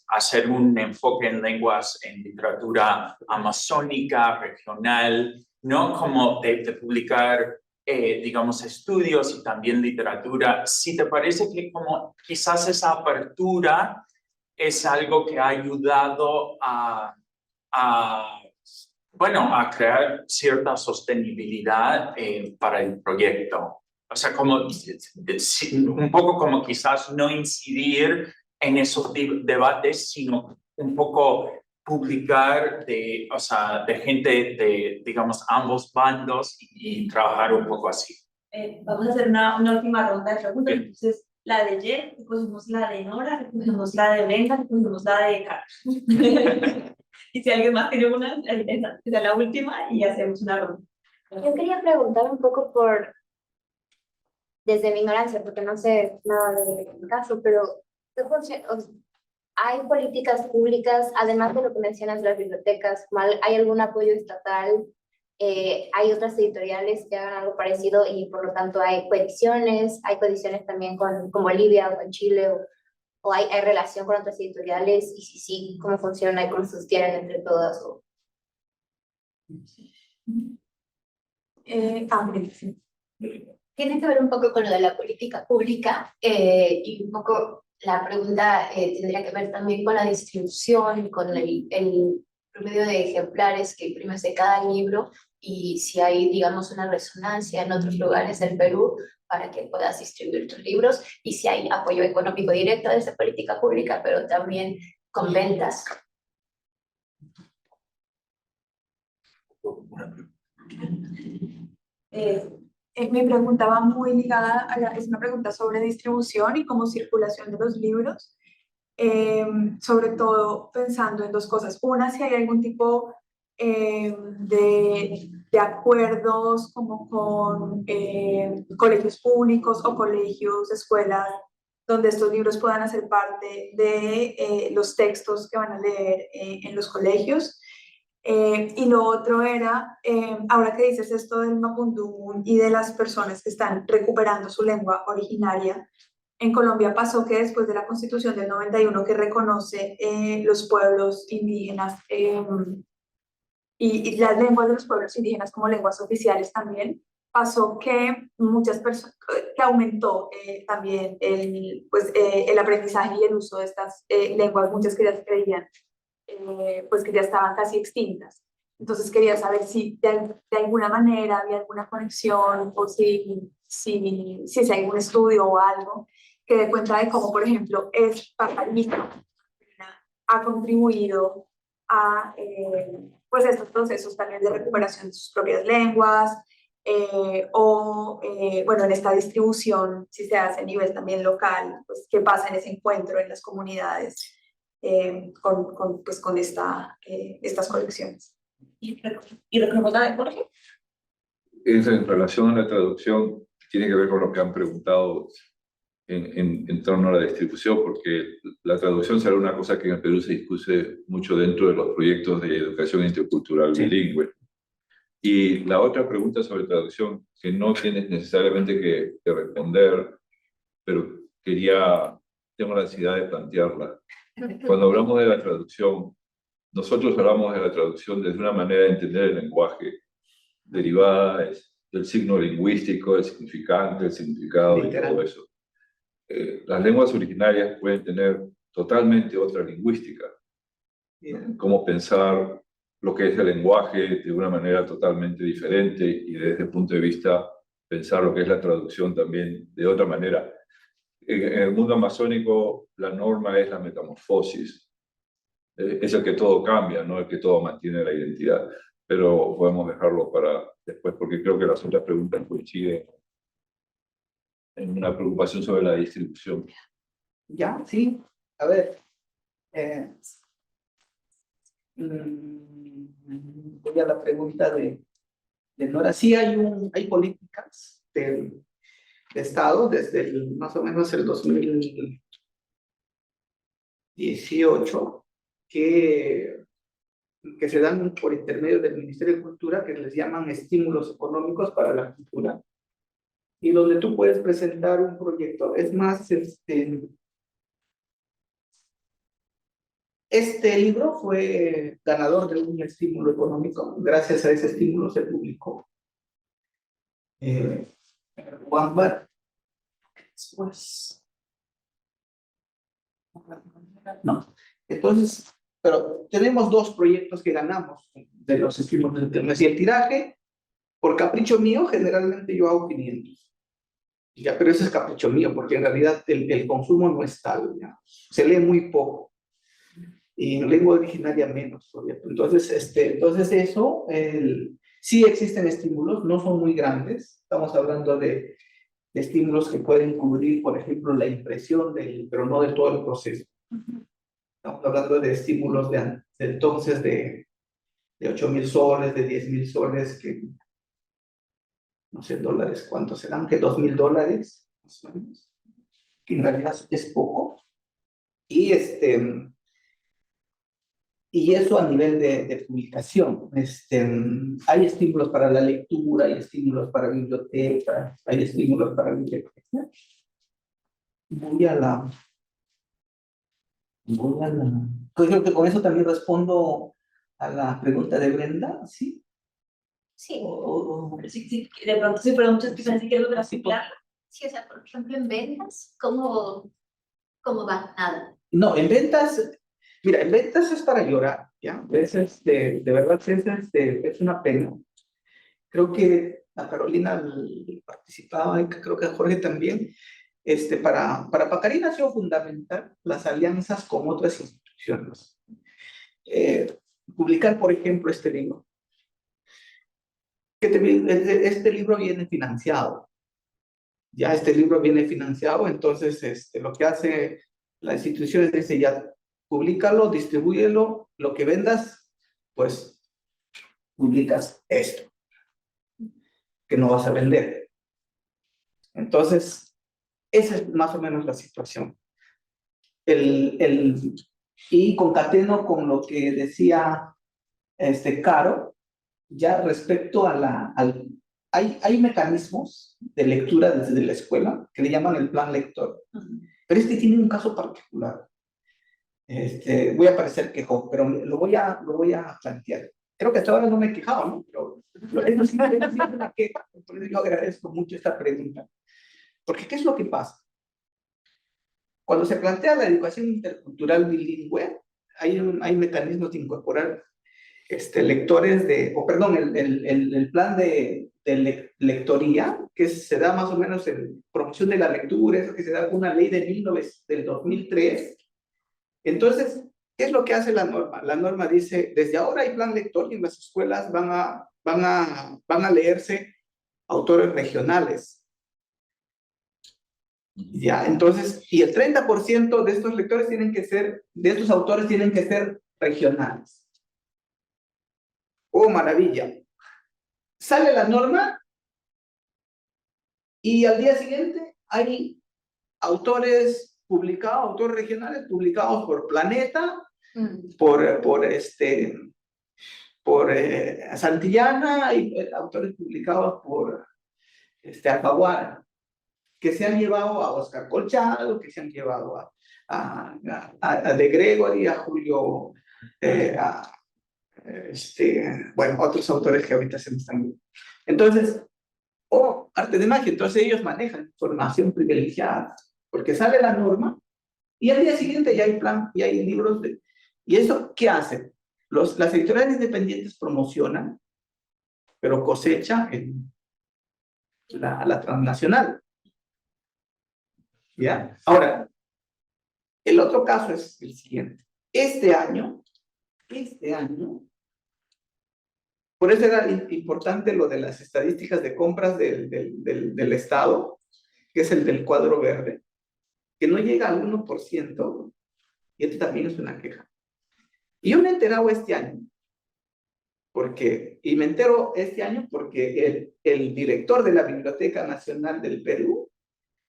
hacer un enfoque en lenguas, en literatura amazónica, regional, ¿no? Como de publicar, digamos, estudios y también literatura. Si te parece que como quizás esa apertura es algo que ha ayudado bueno, a crear cierta sostenibilidad para el proyecto. O sea, como un poco como quizás no incidir en esos debates, sino un poco publicar o sea, de gente de, digamos, ambos bandos y trabajar un poco así. Vamos a hacer una última ronda de preguntas. Entonces, la de Jen, recogimos la de Nora, recogimos la de Brenda, recogimos la de Carlos. Y si alguien más tiene una, esa es la última y hacemos una ronda. Yo quería preguntar un poco desde mi ignorancia, porque no sé nada del caso, pero ¿hay políticas públicas, además de lo que mencionas de las bibliotecas, hay algún apoyo estatal? ¿Hay otras editoriales que hagan algo parecido y por lo tanto hay coediciones también con Bolivia o con Chile o hay relación con otras editoriales? Y si sí, ¿cómo funciona y cómo se sostienen entre todas? Tiene que ver un poco con lo de la política pública y un poco la pregunta tendría que ver también con la distribución, con el promedio de ejemplares que imprimes de cada libro y si hay, digamos, una resonancia en otros lugares del Perú para que puedas distribuir tus libros y si hay apoyo económico directo desde política pública, pero también con ventas. Mi pregunta va muy ligada es una pregunta sobre distribución y como circulación de los libros, sobre todo pensando en dos cosas. Una, si hay algún tipo de acuerdos como con colegios públicos o colegios, escuelas, donde estos libros puedan hacer parte de los textos que van a leer en los colegios. Y lo otro era, ahora que dices esto del mapudungun y de las personas que están recuperando su lengua originaria, en Colombia pasó que después de la Constitución del 91 que reconoce los pueblos indígenas y las lenguas de los pueblos indígenas como lenguas oficiales también, pasó que muchas personas, que aumentó también el aprendizaje y el uso de estas lenguas, muchas que ya se creían pues que ya estaban casi extintas. Entonces quería saber si de alguna manera había alguna conexión o si hay algún estudio o algo que dé cuenta de cómo, por ejemplo, ha contribuido a pues estos procesos también de recuperación de sus propias lenguas bueno, en esta distribución, si se hace a nivel también local, pues qué pasa en ese encuentro en las comunidades con estas colecciones. ¿Y recogemos la de Jorge? En relación a la traducción, tiene que ver con lo que han preguntado en torno a la distribución, porque la traducción será una cosa que en el Perú se discute mucho dentro de los proyectos de educación intercultural bilingüe. Y la otra pregunta sobre traducción, que no tienes necesariamente que responder, pero tengo la necesidad de plantearla. Cuando hablamos de la traducción, nosotros hablamos de la traducción desde una manera de entender el lenguaje, derivada del signo lingüístico, del significante, del significado y todo eso. Las lenguas originarias pueden tener totalmente otra lingüística. Cómo pensar lo que es el lenguaje de una manera totalmente diferente y desde el punto de vista pensar lo que es la traducción también de otra manera. En el mundo amazónico la norma es la metamorfosis. es el que todo cambia, no el que todo mantiene la identidad. Pero podemos dejarlo para después, porque creo que las otras preguntas coinciden en una preocupación sobre la distribución. Ya, sí. A ver. Voy a la pregunta de Nora. Sí hay políticas de Estado desde más o menos el 2018 que se dan por intermedio del Ministerio de Cultura, que les llaman estímulos económicos para la cultura, y donde tú puedes presentar un proyecto. Es más, este libro fue ganador de un estímulo económico. Gracias a ese estímulo se publicó. No. Entonces, pero tenemos dos proyectos que ganamos de los estímulos de internet. Y el tiraje, por capricho mío, generalmente yo hago 500. Ya, pero eso es capricho mío, porque en realidad el consumo no es tal. Ya. Se lee muy poco. Y en lengua originaria menos, ¿cierto? Entonces, eso, sí existen estímulos, no son muy grandes. Estamos hablando de estímulos que pueden cubrir, por ejemplo, la impresión pero no de todo el proceso. Estamos hablando de estímulos de entonces de 8.000 soles, de 10.000 soles, que no sé, dólares, ¿cuántos serán? Que $2.000, más o menos. Que en realidad es poco. Y eso a nivel de publicación. Hay estímulos para la lectura, hay estímulos para bibliotecas, hay estímulos para bibliotecas. Pues creo que con eso también respondo a la pregunta de Brenda, ¿sí? Sí, Sí, de pronto si preguntas que pensé que era de la circular. sí, o sea, por ejemplo, en ventas, ¿cómo va? Nada. No, en ventas, mira, en ventas es para llorar, ¿ya? De verdad, es una pena. Creo que a Carolina participaba, y creo que a Jorge también. Para Pacarina ha sido fundamental las alianzas con otras instituciones. Publicar, por ejemplo, este libro. Este libro viene financiado. Ya este libro viene financiado, entonces lo que hace la institución es decir, ya, públicalo, distribúyelo, lo que vendas, pues publicas esto, que no vas a vender. Entonces, esa es más o menos la situación. Y concateno con lo que decía Caro, ya respecto a hay mecanismos de lectura desde la escuela que le llaman el plan lector, pero tiene un caso particular. Voy a parecer quejo, pero lo voy a plantear. Creo que hasta ahora no me he quejado, ¿no? Pero eso sí es una queja, por eso yo agradezco mucho esta pregunta. Porque, ¿qué es lo que pasa? Cuando se plantea la educación intercultural bilingüe, hay mecanismos de incorporar lectores el plan de lectoría, que se da más o menos en promoción de la lectura, eso que se da con una ley del 2003. Entonces, ¿qué es lo que hace la norma? La norma dice, desde ahora hay plan lector y en las escuelas van a leerse autores regionales. Ya, entonces, y el 30% de estos lectores de estos autores tienen que ser regionales. ¡Oh, maravilla! Sale la norma y al día siguiente hay autores regionales publicados por Planeta, por Santillana, y autores publicados por Alfaguara, que se han llevado a Oscar Colchado, que se han llevado a De Gregory, a Julio, bueno, otros autores que ahorita se me están viendo. Entonces, arte de magia, entonces ellos manejan información privilegiada, porque sale la norma, y al día siguiente ya hay plan, y hay libros ¿y eso qué hacen? Las editoriales independientes promocionan, pero cosechan la transnacional. ¿Ya? Ahora, el otro caso es el siguiente. Este año este año, por eso era importante lo de las estadísticas de compras del Estado, que es el del cuadro verde, que no llega al 1%, y esto también es una queja. Y yo me he enterado este año, y me entero este año porque el director de la Biblioteca Nacional del Perú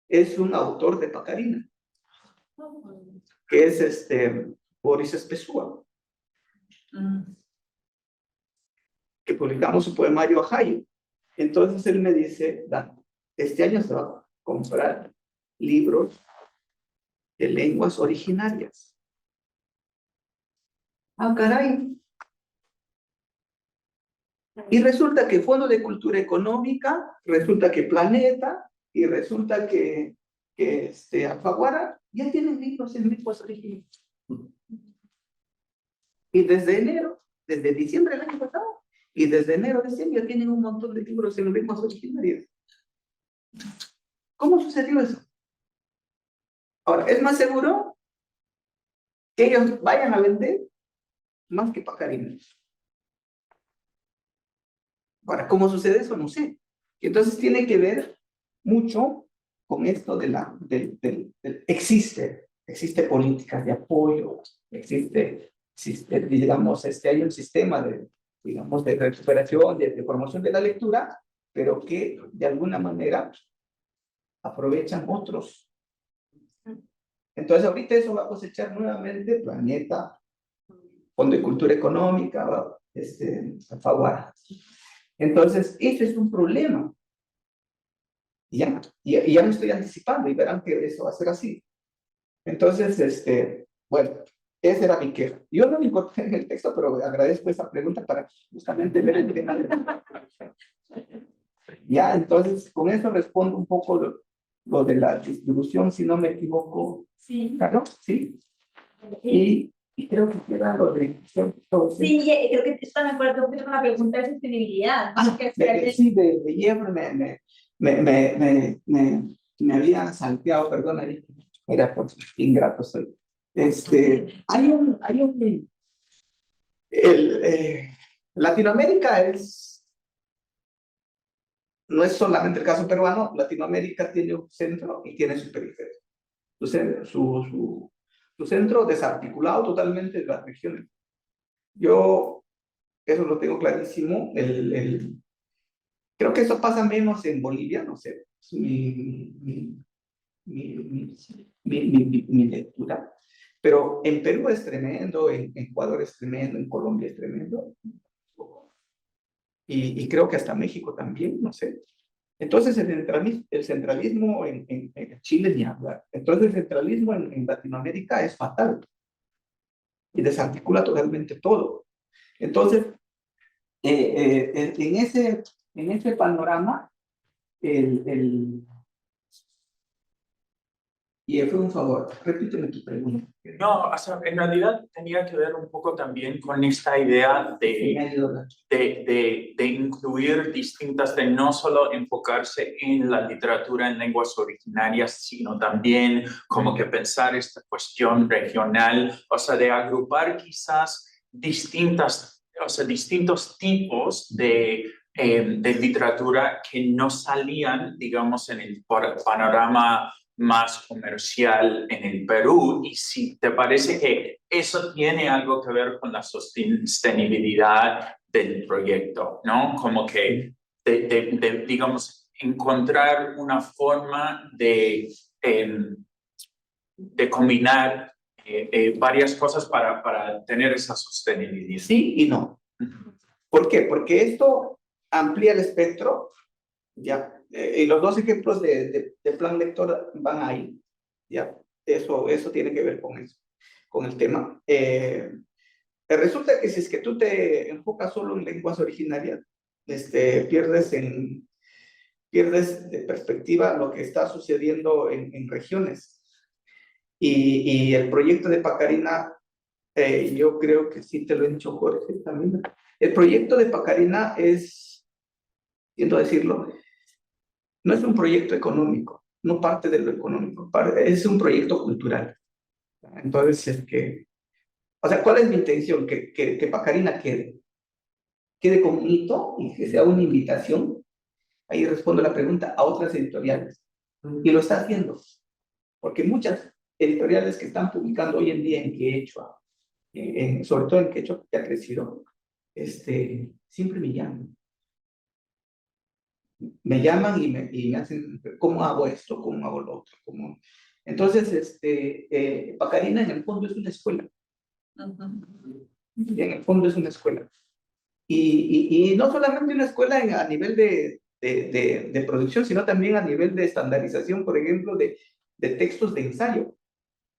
es un autor de Pacarina, que es Boris Espesúa, que publicamos su poemario Ajayo. Entonces él me dice, Dan, este año se va a comprar libros de lenguas originarias. Ah, caray. Y resulta que Fondo de Cultura Económica, resulta que Planeta, y resulta que Alfaguara ya tienen libros en lenguas originarias. Y desde enero, desde diciembre del año pasado, y desde enero de diciembre ya tienen un montón de libros en lenguas originarias. ¿Cómo sucedió eso? Ahora, es más seguro que ellos vayan a vender más que Pacarina. Ahora, ¿cómo sucede eso? No sé. Entonces tiene que ver mucho con esto existe políticas de apoyo, existe, digamos, hay un sistema digamos, de recuperación, de promoción de la lectura, pero que de alguna manera aprovechan otros. Entonces ahorita eso va a cosechar nuevamente Planeta, Fondo de Cultura Económica, Alfaguara. Entonces, ese es un problema. Y ya me estoy anticipando y verán que eso va a ser así. Entonces, bueno, esa era mi queja. Yo no me encontré en el texto, pero agradezco esa pregunta para justamente ver el tema. Ya, entonces, con eso respondo un poco lo de la distribución, si no me equivoco. Sí. Carlos, ¿sí? Y creo que queda lo de... Sí, creo que está de acuerdo con la pregunta de sostenibilidad. Sí, de Yebra me había salteado, perdón, era por ingrato soy. Latinoamérica no es solamente el caso peruano, Latinoamérica tiene un centro y tiene su periferia. Su centro desarticulado totalmente de las regiones. Yo, eso lo tengo clarísimo, creo que eso pasa menos en Bolivia, no sé, es mi lectura, pero en Perú es tremendo, en Ecuador es tremendo, en Colombia es tremendo, y creo que hasta México también, no sé. Entonces el centralismo en Chile ni hablar. Entonces el centralismo en Latinoamérica es fatal y desarticula totalmente todo. Entonces, en ese panorama, y fue un favor, repíteme tu pregunta. No, o sea, en realidad tenía que ver un poco también con esta idea de incluir distintas, de no solo enfocarse en la literatura en lenguas originarias, sino también como que pensar esta cuestión regional, o sea, de agrupar quizás distintos tipos de literatura que no salían, digamos, en el panorama más comercial en el Perú, y si te parece que eso tiene algo que ver con la sostenibilidad del proyecto, ¿no? Como que, digamos, encontrar una forma de combinar varias cosas para tener esa sostenibilidad. Sí y no. ¿Por qué? Porque esto amplía el espectro, ya. Y los dos ejemplos de plan lector van ahí, ya. Eso tiene que ver con eso, con el tema. Resulta que si es que tú te enfocas solo en lenguas originarias, pierdes de perspectiva lo que está sucediendo en regiones. Y el proyecto de Pacarina, yo creo que sí te lo he dicho, Jorge, también. El proyecto de Pacarina siento decirlo, no es un proyecto económico, no parte de lo económico, es un proyecto cultural. Entonces, O sea, ¿cuál es mi intención? Que Pacarina quede como un hito y que sea una invitación. Ahí respondo la pregunta a otras editoriales. Y lo está haciendo, porque muchas editoriales que están publicando hoy en día en quechua, sobre todo en quechua, que ha crecido, siempre me llaman. Me llaman y me hacen, ¿cómo hago esto? ¿Cómo hago lo otro? ¿Cómo? Entonces, Pacarina en el fondo es una escuela. En el fondo es una escuela. Y no solamente una escuela a nivel de producción, sino también a nivel de estandarización, por ejemplo, de textos de ensayo.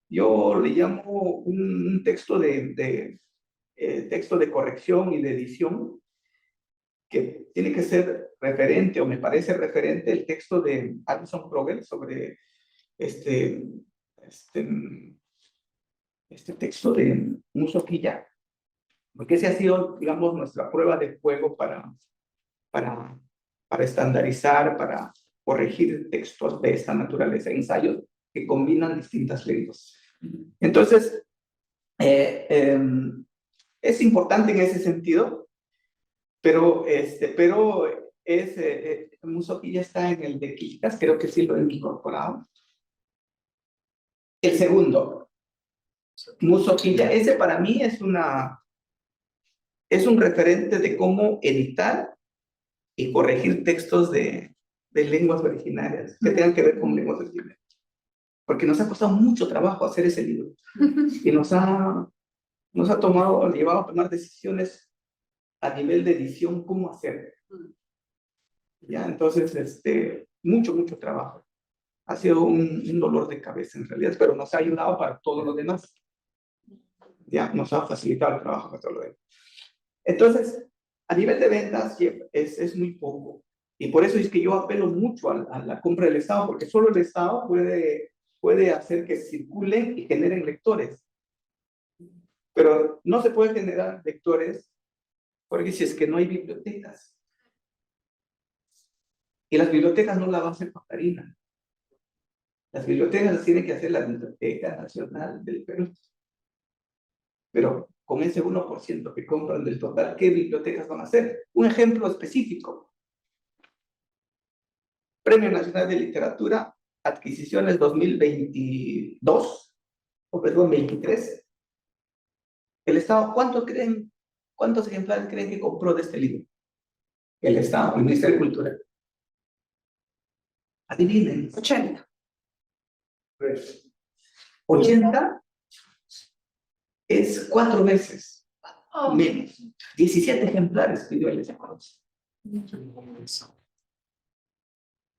Yo le llamo un texto texto de corrección y de edición, que tiene que ser referente, o me parece referente, el texto de Alison Krogel sobre este texto de Muso Quilla, porque ese ha sido, digamos, nuestra prueba de fuego para estandarizar, para corregir textos de esta naturaleza, ensayos que combinan distintas lenguas. Entonces, es importante en ese sentido, pero Muso Quilla está en el de Quilcas, creo que sí lo he incorporado. El segundo, Muso Quilla, ese para mí es un referente de cómo editar y corregir textos de lenguas originarias, que tengan que ver con lenguas originarias. Porque nos ha costado mucho trabajo hacer ese libro. Y nos ha llevado a tomar decisiones a nivel de edición, cómo hacer. Ya, entonces, mucho trabajo. Ha sido un dolor de cabeza en realidad, pero nos ha ayudado para todo lo demás. Ya, nos ha facilitado el trabajo para todo lo demás. Entonces, a nivel de ventas es muy poco. Y por eso es que yo apelo mucho a la compra del Estado, porque solo el Estado puede hacer que circulen y generen lectores. Pero no se puede generar lectores porque si es que no hay bibliotecas. Y las bibliotecas no las va a hacer Pacarina. Las bibliotecas las tiene que hacer la Biblioteca Nacional del Perú. Pero con ese 1% que compran del total, ¿qué bibliotecas van a hacer? Un ejemplo específico. Premio Nacional de Literatura, adquisiciones 2022, o perdón, 23. El Estado, ¿cuántos ejemplares creen que compró de este libro? El Estado, el Ministerio de Cultura. Adivinen. 80. 80 es 4 veces menos. 17 ejemplares pidió el Estado.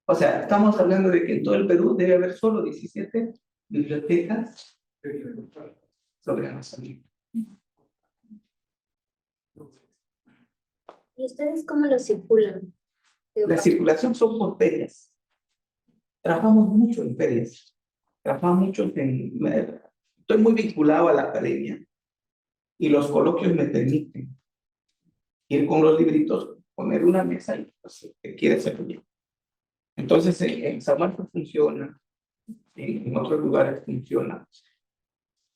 O sea, estamos hablando de que en todo el Perú debe haber solo 17 bibliotecas sobre Amazonía. ¿Y ustedes cómo lo circulan? La circulación son por ferias. Trabajamos mucho en ferias. Estoy muy vinculado a la academia y los coloquios me permiten ir con los libritos, poner una mesa y pues, que quiere ser bien. Entonces, en San Marcos funciona, en otros lugares funciona.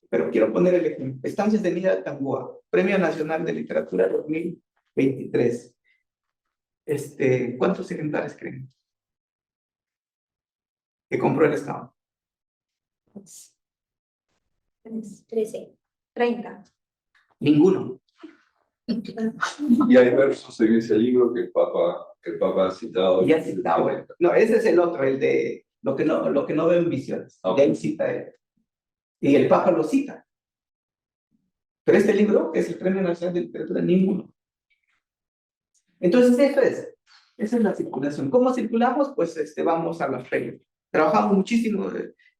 Pero quiero poner el ejemplo. Estancias de Mira de Tangoa, Premio Nacional de Literatura 2023. ¿Cuántos ejemplares creen que compró el Estado? 13. 30. Ninguno. Y hay versos en ese libro que el Papa ha citado. Ya citado. No, ese es el otro, el de lo que no veo en visiones. Ok. Ya él cita él. Y el Papa lo cita. Pero este libro, que es el Premio Nacional de Literatura, ninguno. Entonces, esa es la circulación. ¿Cómo circulamos? Pues vamos a las ferias. Trabajamos muchísimo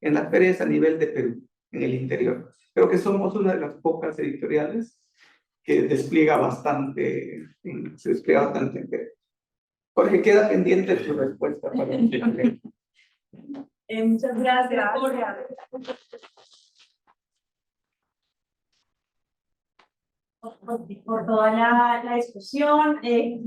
en las ferias a nivel de Perú, en el interior. Creo que somos una de las pocas editoriales que se despliega bastante en Perú. Jorge, queda pendiente tu respuesta. Muchas gracias, Jorge. Por toda la discusión.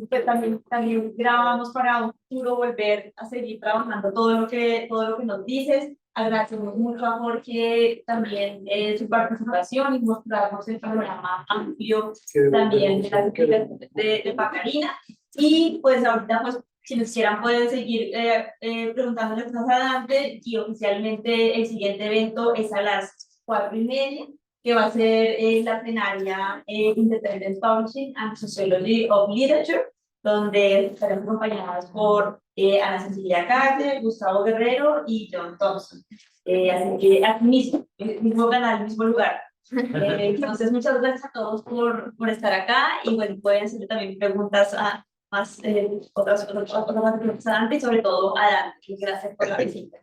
Pues también grabamos para un futuro volver a seguir trabajando todo lo que nos dices. agradecemos mucho a Jorge también su participación y mostrarnos el panorama amplio también de las actividades de Pacarina. Y pues ahorita, pues, si nos quieran pueden seguir preguntándoles más adelante, y oficialmente el siguiente evento es a las 4:30, que va a ser la plenaria Independent Publishing and Sociology of Literature, donde estaremos acompañadas por Ana Cecilia Cáceres, Gustavo Guerrero y John Thompson. Así que aquí mismo, el mismo canal, el mismo lugar. Entonces, muchas gracias a todos por estar acá, y bueno, pueden hacer también preguntas a otras preguntas adelante, y sobre todo a Dante. Gracias por la visita.